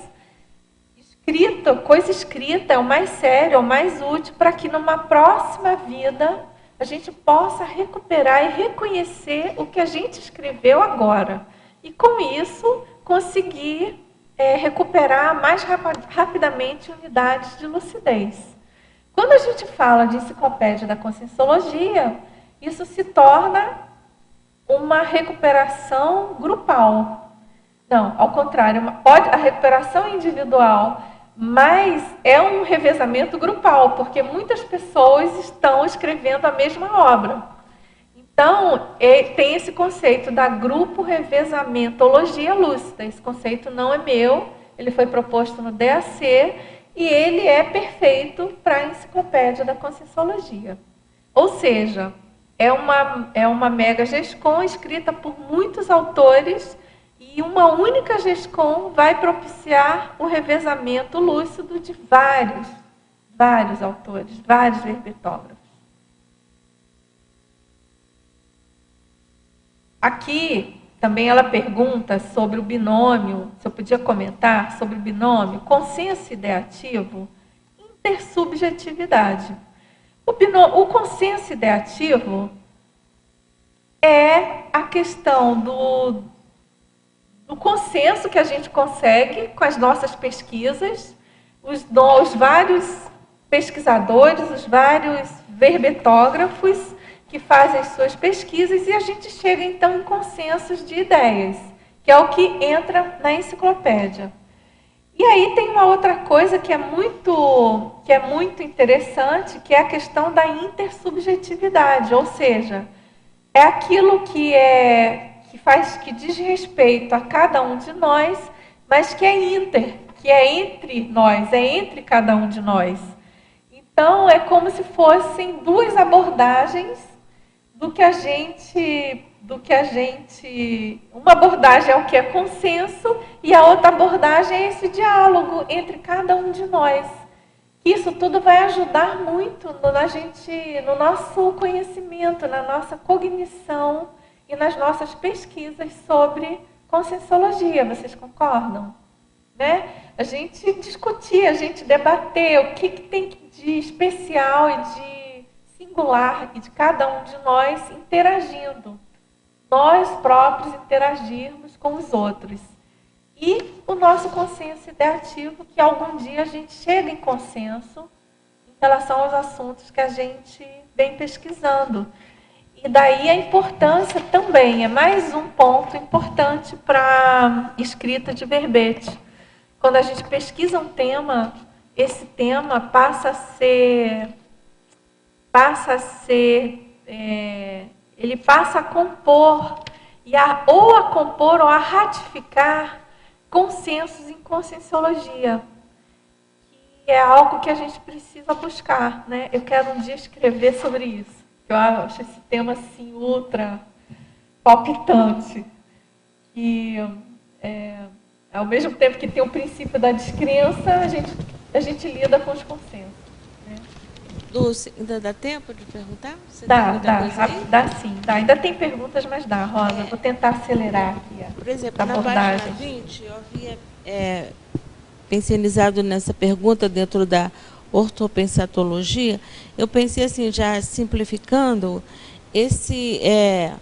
coisa escrita é o mais sério, é o mais útil, para que numa próxima vida a gente possa recuperar e reconhecer o que a gente escreveu agora. E, com isso, conseguir recuperar mais rapidamente unidades de lucidez. Quando a gente fala de enciclopédia da Conscienciologia, isso se torna uma recuperação grupal. Não, ao contrário, pode a recuperação individual, mas é um revezamento grupal, porque muitas pessoas estão escrevendo a mesma obra. Então, tem esse conceito da grupo revezamentologia lúcida. Esse conceito não é meu, ele foi proposto no DAC e ele é perfeito para a enciclopédia da Conscienciologia. Ou seja, é uma mega GESCOM escrita por muitos autores e uma única GESCOM vai propiciar o revezamento lúcido de vários autores, vários verbetógrafos. Aqui, também ela pergunta sobre o binômio, se eu podia comentar sobre o binômio consenso ideativo e intersubjetividade. O consenso ideativo é a questão do consenso que a gente consegue com as nossas pesquisas, os vários pesquisadores, os vários verbetógrafos que fazem as suas pesquisas e a gente chega, então, em consensos de ideias, que é o que entra na enciclopédia. E aí tem uma outra coisa que é muito interessante, que é a questão da intersubjetividade, ou seja, é aquilo que diz respeito a cada um de nós, mas que é entre nós, é entre cada um de nós. Então, é como se fossem duas abordagens uma abordagem é o que é consenso e a outra abordagem é esse diálogo entre cada um de nós. Isso tudo vai ajudar muito no nosso conhecimento, na nossa cognição e nas nossas pesquisas sobre conscienciologia. Vocês concordam? Né? A gente discutir, a gente debater o que tem de especial e de singular e de cada um de nós interagindo. Nós próprios interagirmos com os outros. E o nosso consenso ideativo, que algum dia a gente chega em consenso em relação aos assuntos que a gente vem pesquisando. E daí a importância também, é mais um ponto importante para a escrita de verbete. Quando a gente pesquisa um tema, esse tema passa a compor, ou a compor ou a ratificar consensos em conscienciologia, que é algo que a gente precisa buscar, né? Eu quero um dia escrever sobre isso, eu acho esse tema assim ultra palpitante, e ao mesmo tempo que tem o princípio da descrença, a gente lida com os consensos. Dulce, ainda dá tempo de perguntar? Você dá sim. Ainda tem perguntas, mas dá, Rosa. Vou tentar acelerar aqui por exemplo, na página 20, eu havia pensionizado nessa pergunta dentro da ortopensatologia. Eu pensei assim, já simplificando, esse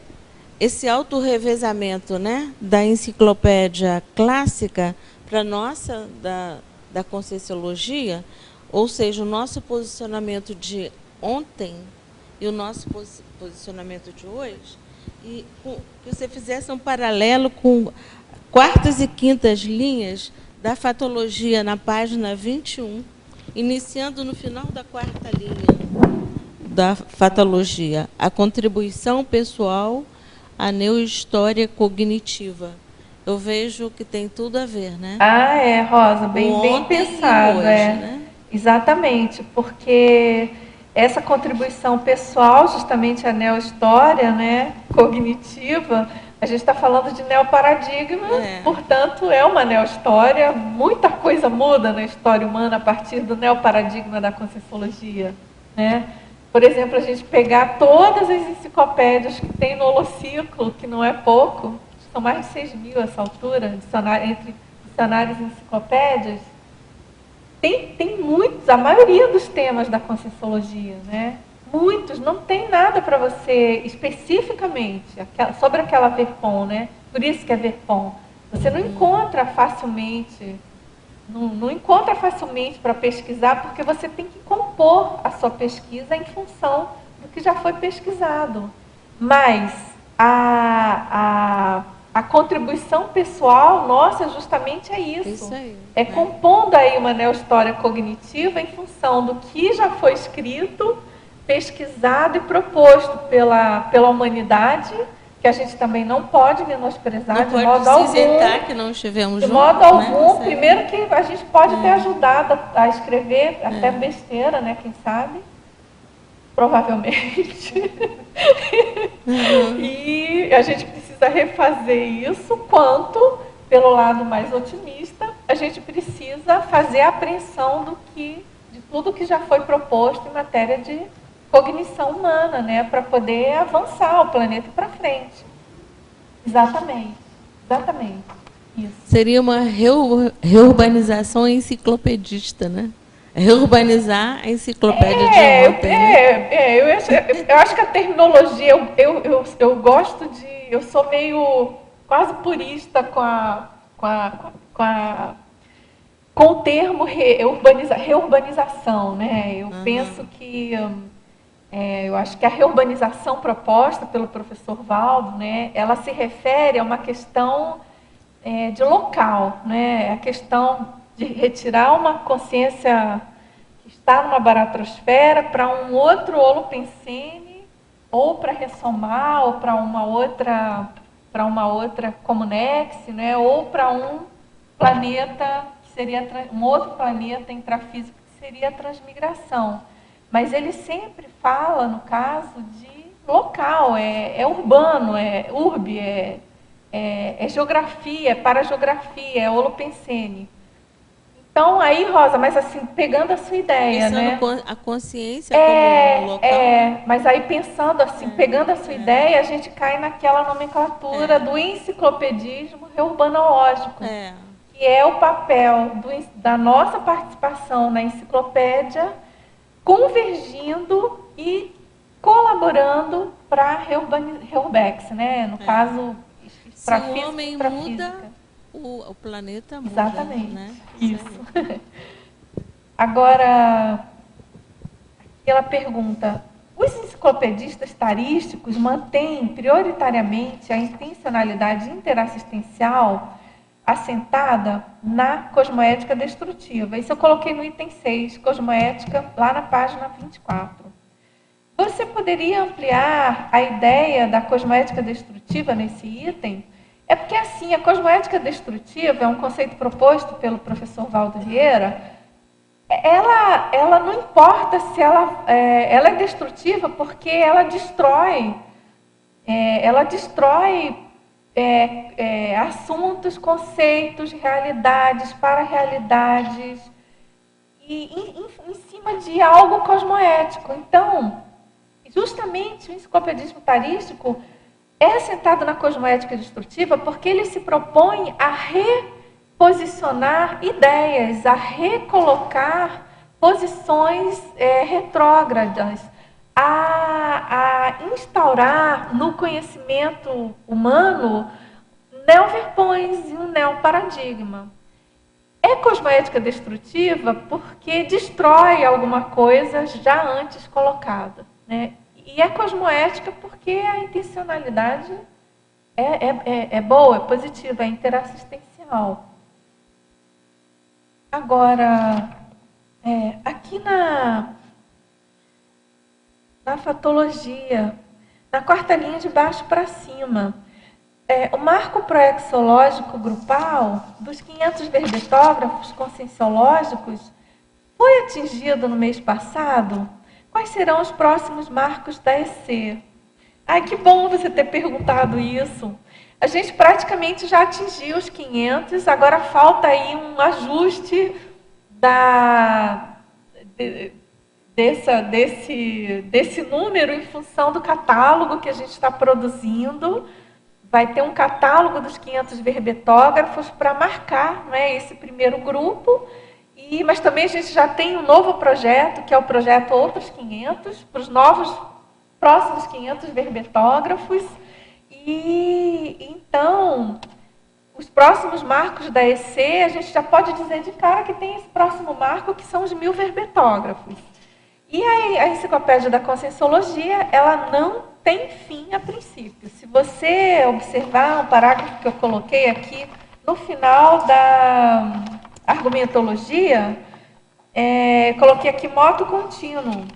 autorrevezamento, né, da enciclopédia clássica para a nossa, da conscienciologia, ou seja, o nosso posicionamento de ontem e o nosso posicionamento de hoje, e que você fizesse um paralelo com quartas e quintas linhas da fatologia na página 21, iniciando no final da quarta linha da fatologia, a contribuição pessoal à neurohistória cognitiva. Eu vejo que tem tudo a ver, né? Rosa, bem pensado. Hoje, né? Exatamente, porque essa contribuição pessoal, justamente a neohistória, né, cognitiva, a gente está falando de neoparadigma, portanto, é uma neohistória, muita coisa muda na história humana a partir do neoparadigma da conscienciologia, né? Por exemplo, a gente pegar todas as enciclopédias que tem no Holociclo, que não é pouco, são mais de 6.000 essa altura, entre dicionários e enciclopédias, tem muitos, a maioria dos temas da conscienciologia, né? muitos, não tem nada para você especificamente sobre aquela VERPOM, né? Por isso que é VERPOM. Você não encontra facilmente, não encontra facilmente para pesquisar, porque você tem que compor a sua pesquisa em função do que já foi pesquisado. Mas a contribuição pessoal nossa justamente é isso. Isso aí, é compondo aí uma neohistória cognitiva em função do que já foi escrito, pesquisado e proposto pela humanidade, que a gente também não pode menosprezar de modo algum. Que não estivemos de juntos, modo algum. Né? Primeiro que a gente pode ter ajudado a escrever, até besteira, né? Quem sabe? Provavelmente. E a gente precisa refazer isso, quanto, pelo lado mais otimista, a gente precisa fazer a apreensão de tudo que já foi proposto em matéria de cognição humana, né, para poder avançar o planeta para frente. Exatamente. Isso. Seria uma reurbanização enciclopedista, né? Reurbanizar a enciclopédia de ontem. Eu acho que a terminologia, eu gosto de, eu sou meio quase purista com o termo reurbanização, né? Eu penso que eu acho que a reurbanização proposta pelo professor Valdo, né, ela se refere a uma questão de local, né, a questão de retirar uma consciência que está numa baratrosfera para um outro holopensene, ou para ressomar, ou para uma outra comunex, né, ou para um planeta que seria um outro planeta intrafísico que seria a transmigração. Mas ele sempre fala, no caso, de local, é urbano, é urbe, é geografia, é parageografia, é holopensene. Então, aí, Rosa, mas assim, pegando a sua ideia, pensando, né? A consciência como um local. Mas aí pensando assim, pegando a sua ideia, a gente cai naquela nomenclatura do enciclopedismo reurbanológico, que é o papel da nossa participação na enciclopédia, convergindo e colaborando para a Reurbex, né? No caso, para física. Se o homem muda, o planeta muda. Exatamente. Né? Isso. Agora, ela pergunta: os enciclopedistas tarísticos mantêm prioritariamente a intencionalidade interassistencial assentada na cosmoética destrutiva? Isso eu coloquei no item 6, cosmoética, lá na página 24. Você poderia ampliar a ideia da cosmoética destrutiva nesse item? É porque, assim, a cosmoética destrutiva é um conceito proposto pelo professor Valdo Vieira. Ela não importa se ela é destrutiva, porque ela destrói assuntos, conceitos, realidades, para-realidades, e em cima de algo cosmoético. Então, justamente o enciclopedismo tarístico é assentado na cosmoética destrutiva porque ele se propõe a reposicionar ideias, a recolocar posições retrógradas, a instaurar no conhecimento humano neoverpões e um neoparadigma. É cosmoética destrutiva porque destrói alguma coisa já antes colocada, né? E é cosmoética porque a intencionalidade é boa, é positiva, é interassistencial. Agora, aqui na fatologia, na quarta linha de baixo para cima, o marco proexológico grupal dos 500 verbetógrafos conscienciológicos foi atingido no mês passado? Quais serão os próximos marcos da EC? Ai, que bom você ter perguntado isso. A gente praticamente já atingiu os 500, agora falta aí um ajuste desse número em função do catálogo que a gente está produzindo. Vai ter um catálogo dos 500 verbetógrafos para marcar, né, esse primeiro grupo. Mas também a gente já tem um novo projeto, que é o projeto Outros 500, para os próximos 500 verbetógrafos. E então, os próximos marcos da EC, a gente já pode dizer de cara que tem esse próximo marco, que são os 1000 verbetógrafos. E a Enciclopédia da Conscienciologia, ela não tem fim a princípio. Se você observar um parágrafo que eu coloquei aqui no final da argumentologia, coloquei aqui moto contínuo.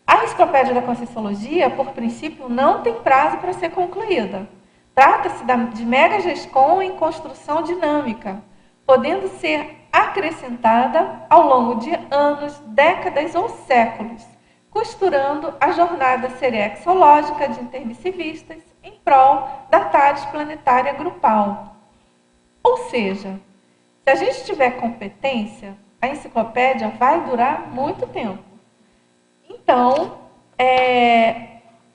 A Enciclopédia da Conscienciologia, por princípio, não tem prazo para ser concluída. Trata-se de megagescom em construção dinâmica, podendo ser acrescentada ao longo de anos, décadas ou séculos, costurando a jornada serexológica de intermissivistas em prol da TARES planetária grupal. Ou seja, se a gente tiver competência, a enciclopédia vai durar muito tempo. Então,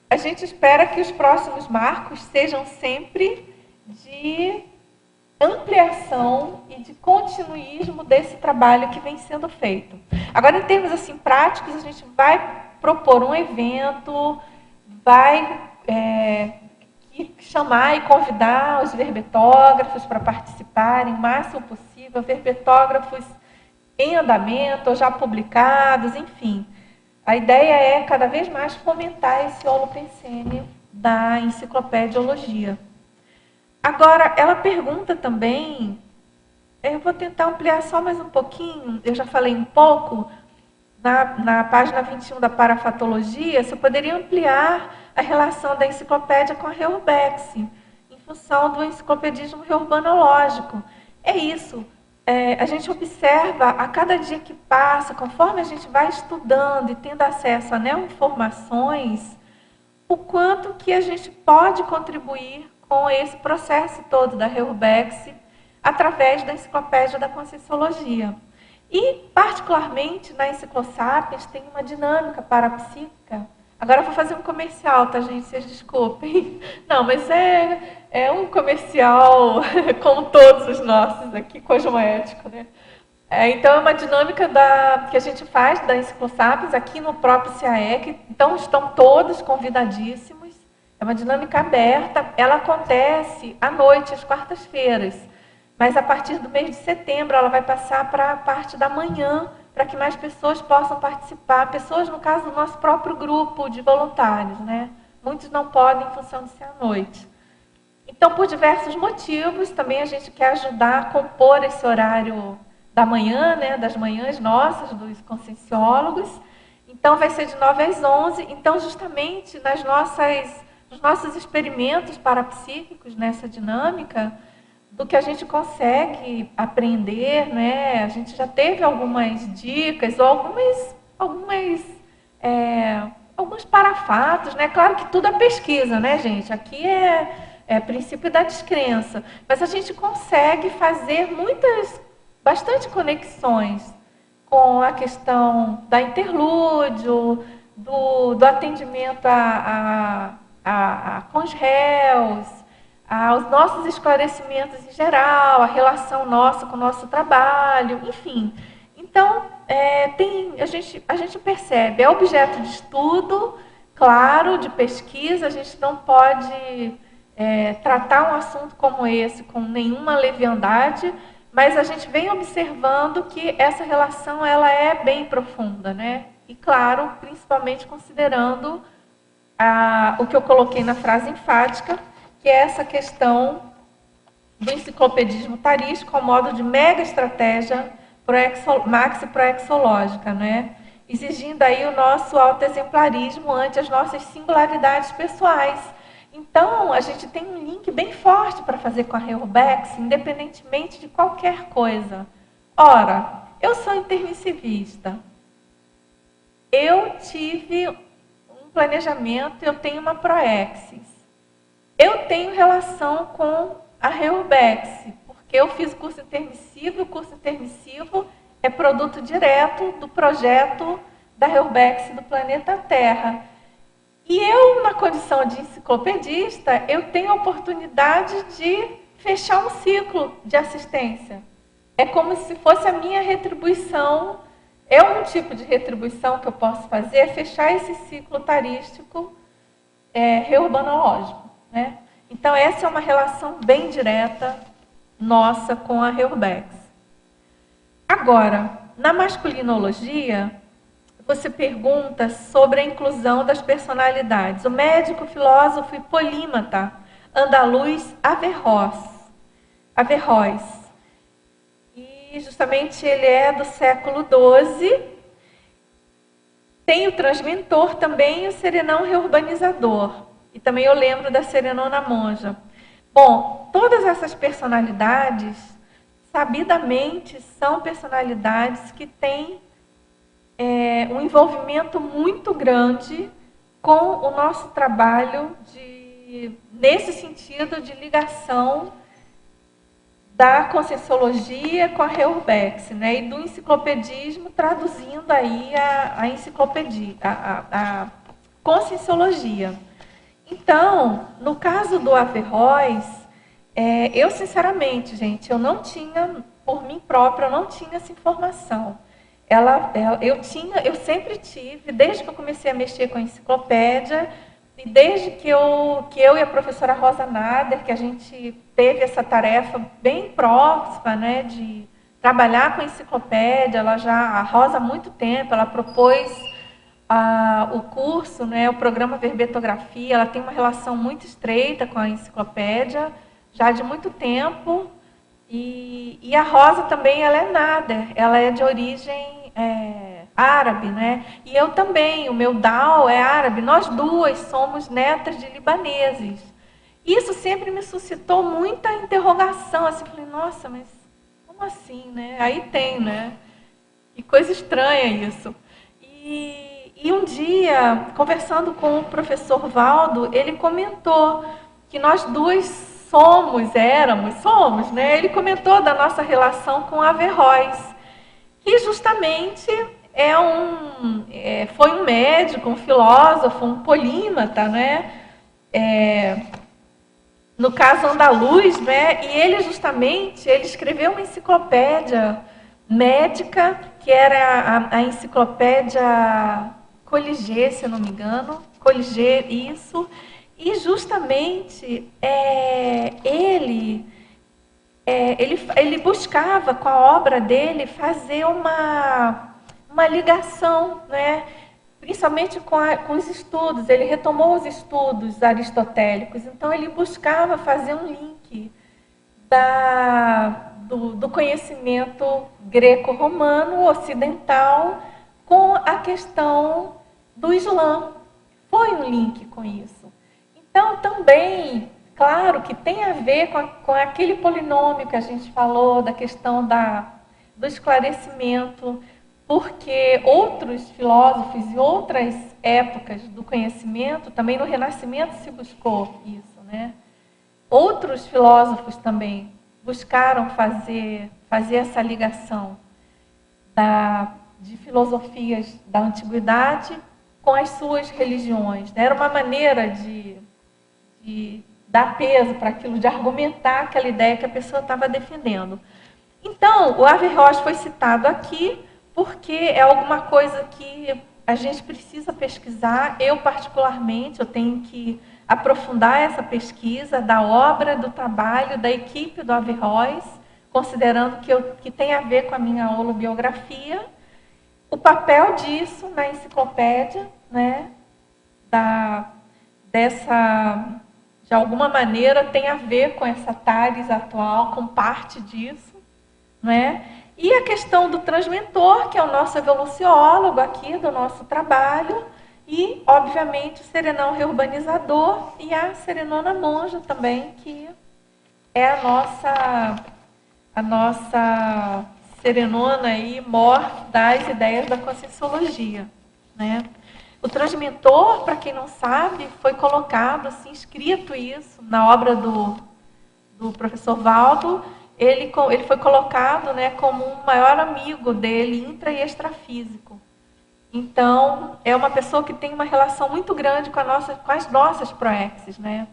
a gente espera que os próximos marcos sejam sempre de ampliação e de continuismo desse trabalho que vem sendo feito. Agora, em termos assim, práticos, a gente vai propor um evento, vai chamar e convidar os verbetógrafos para participarem o máximo possível, verbetógrafos em andamento, ou já publicados, enfim. A ideia é cada vez mais fomentar esse holopensene da enciclopediologia. Agora, ela pergunta também, eu vou tentar ampliar só mais um pouquinho, eu já falei um pouco, na página 21 da parafatologia, se eu poderia ampliar a relação da enciclopédia com a Reurbex, em função do enciclopedismo reurbanológico. É isso, a gente observa a cada dia que passa, conforme a gente vai estudando e tendo acesso a neoinformações, o quanto que a gente pode contribuir com esse processo todo da Reurbex através da Enciclopédia da Conscienciologia. E, particularmente, na Enciclosapiens tem uma dinâmica parapsíquica. Agora eu vou fazer um comercial, tá, gente? Vocês desculpem. Não, mas é um comercial como todos os nossos aqui, cosmoético, né? Então, é uma dinâmica que a gente faz da Enciclosapiens aqui no próprio CAEC. Então, estão todos convidadíssimos. É uma dinâmica aberta, ela acontece à noite, às quartas-feiras. Mas a partir do mês de setembro ela vai passar para a parte da manhã, para que mais pessoas possam participar. Pessoas, no caso, do nosso próprio grupo de voluntários, né? Muitos não podem em função de ser à noite. Então, por diversos motivos, também a gente quer ajudar a compor esse horário da manhã, né? Das manhãs nossas, dos conscienciólogos. Então, vai ser de 9 às 11. Então, justamente, nos nossos experimentos parapsíquicos, nessa dinâmica, do que a gente consegue aprender, né? A gente já teve algumas dicas, ou alguns parafatos, né? Claro que tudo é pesquisa, né, gente? Aqui é princípio da descrença. Mas a gente consegue fazer bastante conexões com a questão da interlúdio, do atendimento com os réus, aos nossos esclarecimentos em geral, a relação nossa com o nosso trabalho, enfim. Então, a gente percebe, é objeto de estudo, claro, de pesquisa, a gente não pode tratar um assunto como esse com nenhuma leviandade, mas a gente vem observando que essa relação ela é bem profunda, né? E, claro, principalmente considerando o que eu coloquei na frase enfática, que é essa questão do enciclopedismo tarístico ao modo de mega estratégia maxi-proexológica, né? Exigindo aí o nosso autoexemplarismo ante as nossas singularidades pessoais. Então, a gente tem um link bem forte para fazer com a Reurbex, independentemente de qualquer coisa. Ora, eu sou intermissivista. Eu tive um planejamento, eu tenho uma proexis. Eu tenho relação com a Reurbex, porque eu fiz o curso intermissivo, e o curso intermissivo é produto direto do projeto da Reurbex do planeta Terra. E eu, na condição de enciclopedista, eu tenho a oportunidade de fechar um ciclo de assistência. é como se fosse a minha retribuição. É um tipo de retribuição que eu posso fazer, é fechar esse ciclo tarístico reurbanológico, né? Então, essa é uma relação bem direta nossa com a Reurbex. Agora, na masculinologia, você pergunta sobre a inclusão das personalidades. O médico, filósofo e polímata andaluz Averroes. E justamente ele é do século XII. Tem o transmentor também e o serenão reurbanizador. E também eu lembro da serenona monja. Bom, todas essas personalidades, sabidamente, são personalidades que têm um envolvimento muito grande com o nosso trabalho nesse sentido de ligação da Conscienciologia com a Reurbex, né? E do enciclopedismo, traduzindo aí a enciclopedia, a Conscienciologia. Então, no caso do Averroes, eu sinceramente, gente, eu não tinha, por mim própria, eu não tinha essa informação. Eu sempre tive, desde que eu comecei a mexer com a enciclopédia, e desde que eu e a professora Rosa Nader, que a gente teve essa tarefa bem próxima, né, de trabalhar com a enciclopédia, a Rosa há muito tempo, ela propôs o curso, né, o programa Verbetografia, ela tem uma relação muito estreita com a enciclopédia, já de muito tempo, e a Rosa também, ela é Nader, ela é de origem árabe, né? E eu também, o meu Dal é árabe, nós duas somos netas de libaneses. Isso sempre me suscitou muita interrogação, assim, falei, nossa, mas como assim, né? Aí tem, né? Que coisa estranha isso. E um dia, conversando com o professor Valdo, ele comentou que nós duas somos, né? Ele comentou da nossa relação com Averroes, que justamente foi um médico, um filósofo, um polímata, né? No caso andaluz, né? E ele escreveu uma enciclopédia médica, que era a enciclopédia Colliget, se eu não me engano, Colliget, isso, e justamente ele buscava, com a obra dele, fazer uma ligação, né? Principalmente com os estudos. Ele retomou os estudos aristotélicos, então ele buscava fazer um link do conhecimento greco-romano, ocidental, com a questão do Islã. Foi um link com isso. Então, também, claro que tem a ver com aquele polinômio que a gente falou, da questão do esclarecimento, porque outros filósofos e outras épocas do conhecimento, também no Renascimento se buscou isso, né? Outros filósofos também buscaram fazer essa ligação de filosofias da antiguidade com as suas religiões, né? Era uma maneira de dar peso para aquilo, de argumentar aquela ideia que a pessoa estava defendendo. Então, o Averroes foi citado aqui porque é alguma coisa que a gente precisa pesquisar. Eu, particularmente, eu tenho que aprofundar essa pesquisa da obra, do trabalho, da equipe do Averroes, considerando que tem a ver com a minha holobiografia. O papel disso na enciclopédia, né, de alguma maneira, tem a ver com essa TARES atual, com parte disso, né? E a questão do transmentor, que é o nosso evoluciólogo aqui do nosso trabalho, e, obviamente, o serenão reurbanizador e a serenona monja também, que é a nossa serenona aí, mor das ideias da Conscienciologia, né? O transmentor, para quem não sabe, foi colocado, assim, escrito isso na obra do professor Valdo. Ele foi colocado, né, como um maior amigo dele, intra e extrafísico. Então, é uma pessoa que tem uma relação muito grande com as nossas proexes, né?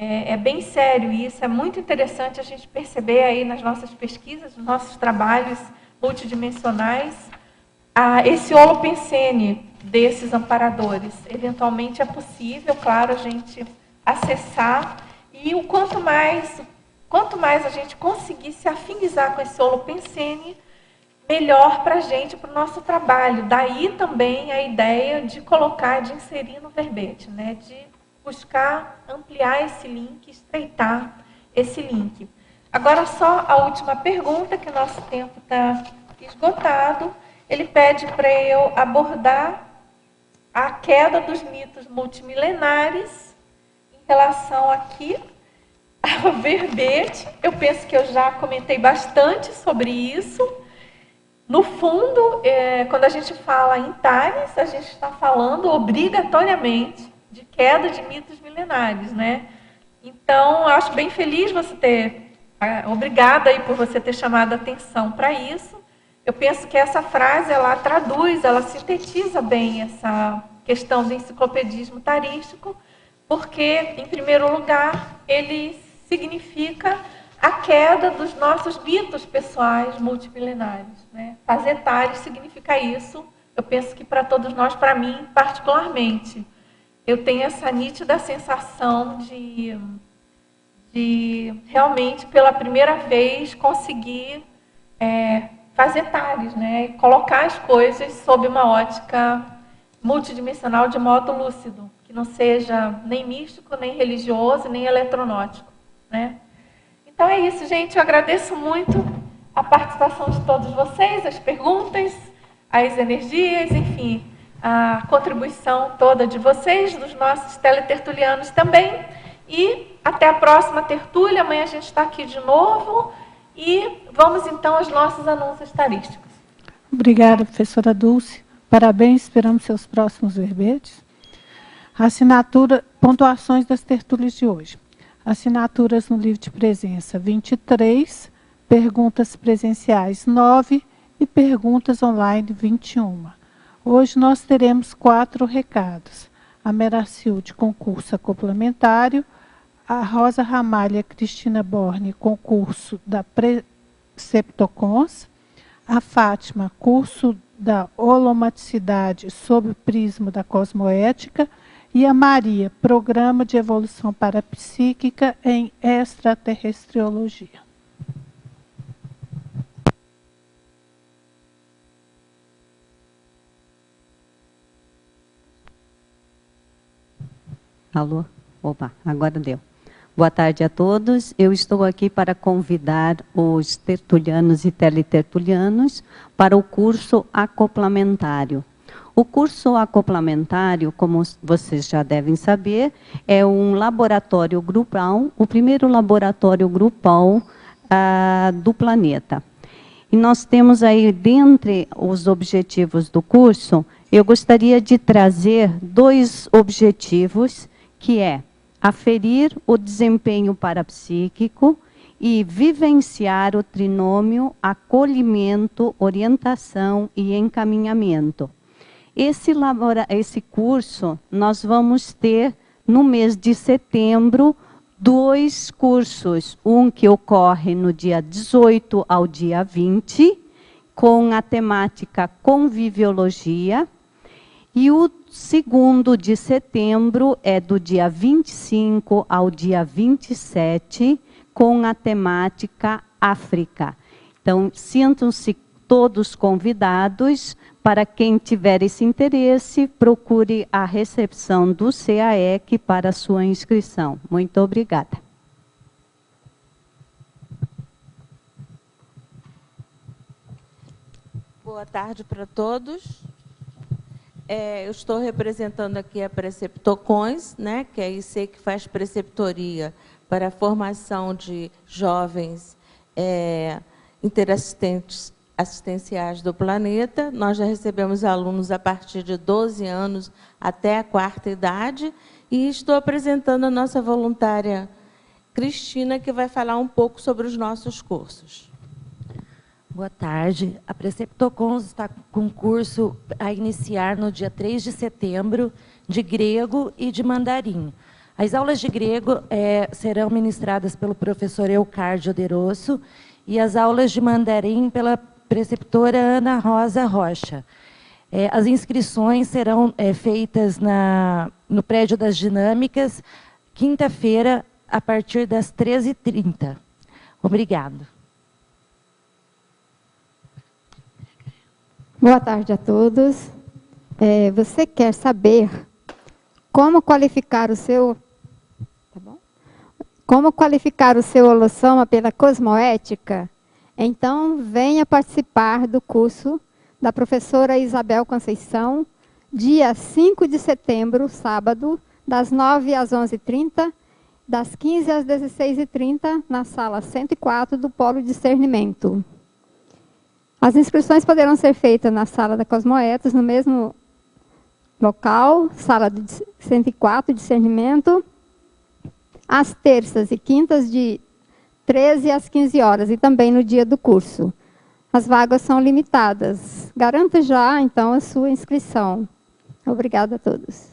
É bem sério isso, é muito interessante a gente perceber aí nas nossas pesquisas, nos nossos trabalhos multidimensionais, esse holopensene desses amparadores. Eventualmente é possível, claro, a gente acessar, e o quanto mais a gente conseguir se afinizar com esse holopensene, melhor para a gente, para o nosso trabalho. Daí também a ideia de colocar, de inserir no verbete, né? De buscar ampliar esse link, estreitar esse link. Agora, só a última pergunta, que o nosso tempo está esgotado. Ele pede para eu abordar a queda dos mitos multimilenares em relação aqui ao verbete. Eu penso que eu já comentei bastante sobre isso. No fundo, quando a gente fala em Tales, a gente está falando obrigatoriamente de queda de mitos milenares, né? Então, eu acho bem feliz você ter... Obrigada aí por você ter chamado a atenção para isso. Eu penso que essa frase, ela traduz, ela sintetiza bem essa questão do enciclopedismo tarístico, porque, em primeiro lugar, ele significa a queda dos nossos mitos pessoais multimilenários, né? Fazer Tales significa isso. Eu penso que para todos nós, para mim particularmente, eu tenho essa nítida sensação de realmente, pela primeira vez, conseguir fazer Tales, né? Colocar as coisas sob uma ótica multidimensional de modo lúcido, que não seja nem místico, nem religioso, nem eletronótico, né? Então é isso, gente. Eu agradeço muito a participação de todos vocês, as perguntas, as energias, enfim, a contribuição toda de vocês, dos nossos teletertulianos também. E até a próxima tertúlia. Amanhã a gente está aqui de novo. E vamos então aos nossos anúncios tarísticos. Obrigada, professora Dulce. Parabéns, esperamos seus próximos verbetes. Assinatura, pontuações das tertúlias de hoje. Assinaturas no livro de presença 23, perguntas presenciais 9 e perguntas online 21. Hoje nós teremos 4 recados. A Meracilde, concurso complementário. A Rosa Ramalha Cristina Borne, concurso da Preceptocons. A Fátima, curso da holomaticidade sob o prisma da cosmoética. E a Maria, programa de evolução parapsíquica em extraterrestriologia. Alô? Opa, agora deu. Boa tarde a todos. Eu estou aqui para convidar os tertulianos e teletertulianos para o curso acoplamentário. O curso acoplamentário, como vocês já devem saber, é um laboratório grupal, o primeiro laboratório grupal do planeta. E nós temos aí, dentre os objetivos do curso, eu gostaria de trazer 2 objetivos, que é aferir o desempenho parapsíquico e vivenciar o trinômio acolhimento, orientação e encaminhamento. Esse curso, nós vamos ter, no mês de setembro, 2 cursos. Um que ocorre no dia 18 ao dia 20, com a temática conviviologia. E o segundo de setembro é do dia 25 ao dia 27, com a temática África. Então, sintam-se todos convidados. Para quem tiver esse interesse, procure a recepção do CAEC para a sua inscrição. Muito obrigada. Boa tarde para todos. Eu estou representando aqui a Preceptocons, né, que é a IC que faz preceptoria para a formação de jovens interassistentes assistenciais do planeta. Nós já recebemos alunos a partir de 12 anos até a 4ª idade, e estou apresentando a nossa voluntária Cristina, que vai falar um pouco sobre os nossos cursos. Boa tarde. A Preceptocons está com curso a iniciar no dia 3 de setembro de grego e de mandarim. As aulas de grego serão ministradas pelo professor Eucárdio De Rosso e as aulas de mandarim pela preceptora Ana Rosa Rocha. As inscrições serão feitas no prédio das Dinâmicas, quinta-feira, a partir das 13h30. Obrigada. Boa tarde a todos. Você quer saber como qualificar o seu... Tá bom? Como qualificar o seu holossoma pela cosmoética? Então, venha participar do curso da professora Isabel Conceição, dia 5 de setembro, sábado, das 9 às 11h30, das 15 às 16h30, na sala 104 do Polo Discernimento. As inscrições poderão ser feitas na sala da Cosmoetas, no mesmo local, sala de 104, Discernimento, às terças e quintas, de 13 às 15 horas, e também no dia do curso. As vagas são limitadas. Garanta já, então, a sua inscrição. Obrigada a todos.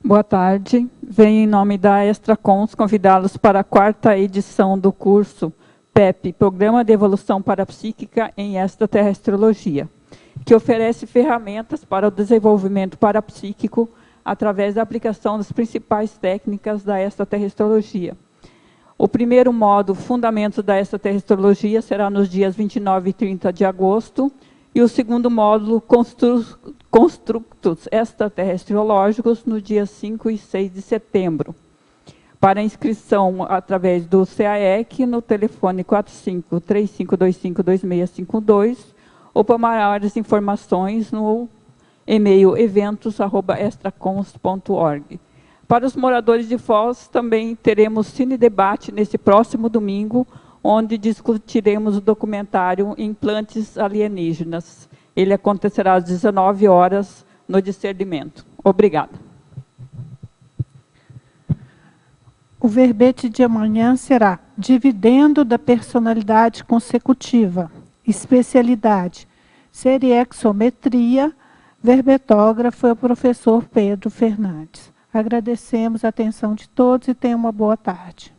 Boa tarde. Venho em nome da Extracons convidá-los para a 4ª edição do curso PEP, Programa de Evolução Parapsíquica em Extraterrestriologia, que oferece ferramentas para o desenvolvimento parapsíquico através da aplicação das principais técnicas da extraterrestriologia. O primeiro módulo, Fundamentos da Extraterrestriologia, será nos dias 29 e 30 de agosto, e o segundo módulo, Construtos Extraterrestriológicos, no dia 5 e 6 de setembro. Para inscrição através do CAEC, no telefone 45-3525-2652, ou para maiores informações no e-mail eventos@extracons.org. Para os moradores de Foz, também teremos cine-debate nesse próximo domingo, onde discutiremos o documentário Implantes Alienígenas. Ele acontecerá às 19 horas no Discernimento. Obrigada. O verbete de amanhã será dividendo da personalidade consecutiva, especialidade, seriexometria, verbetógrafo é o professor Pedro Fernandes. Agradecemos a atenção de todos e tenham uma boa tarde.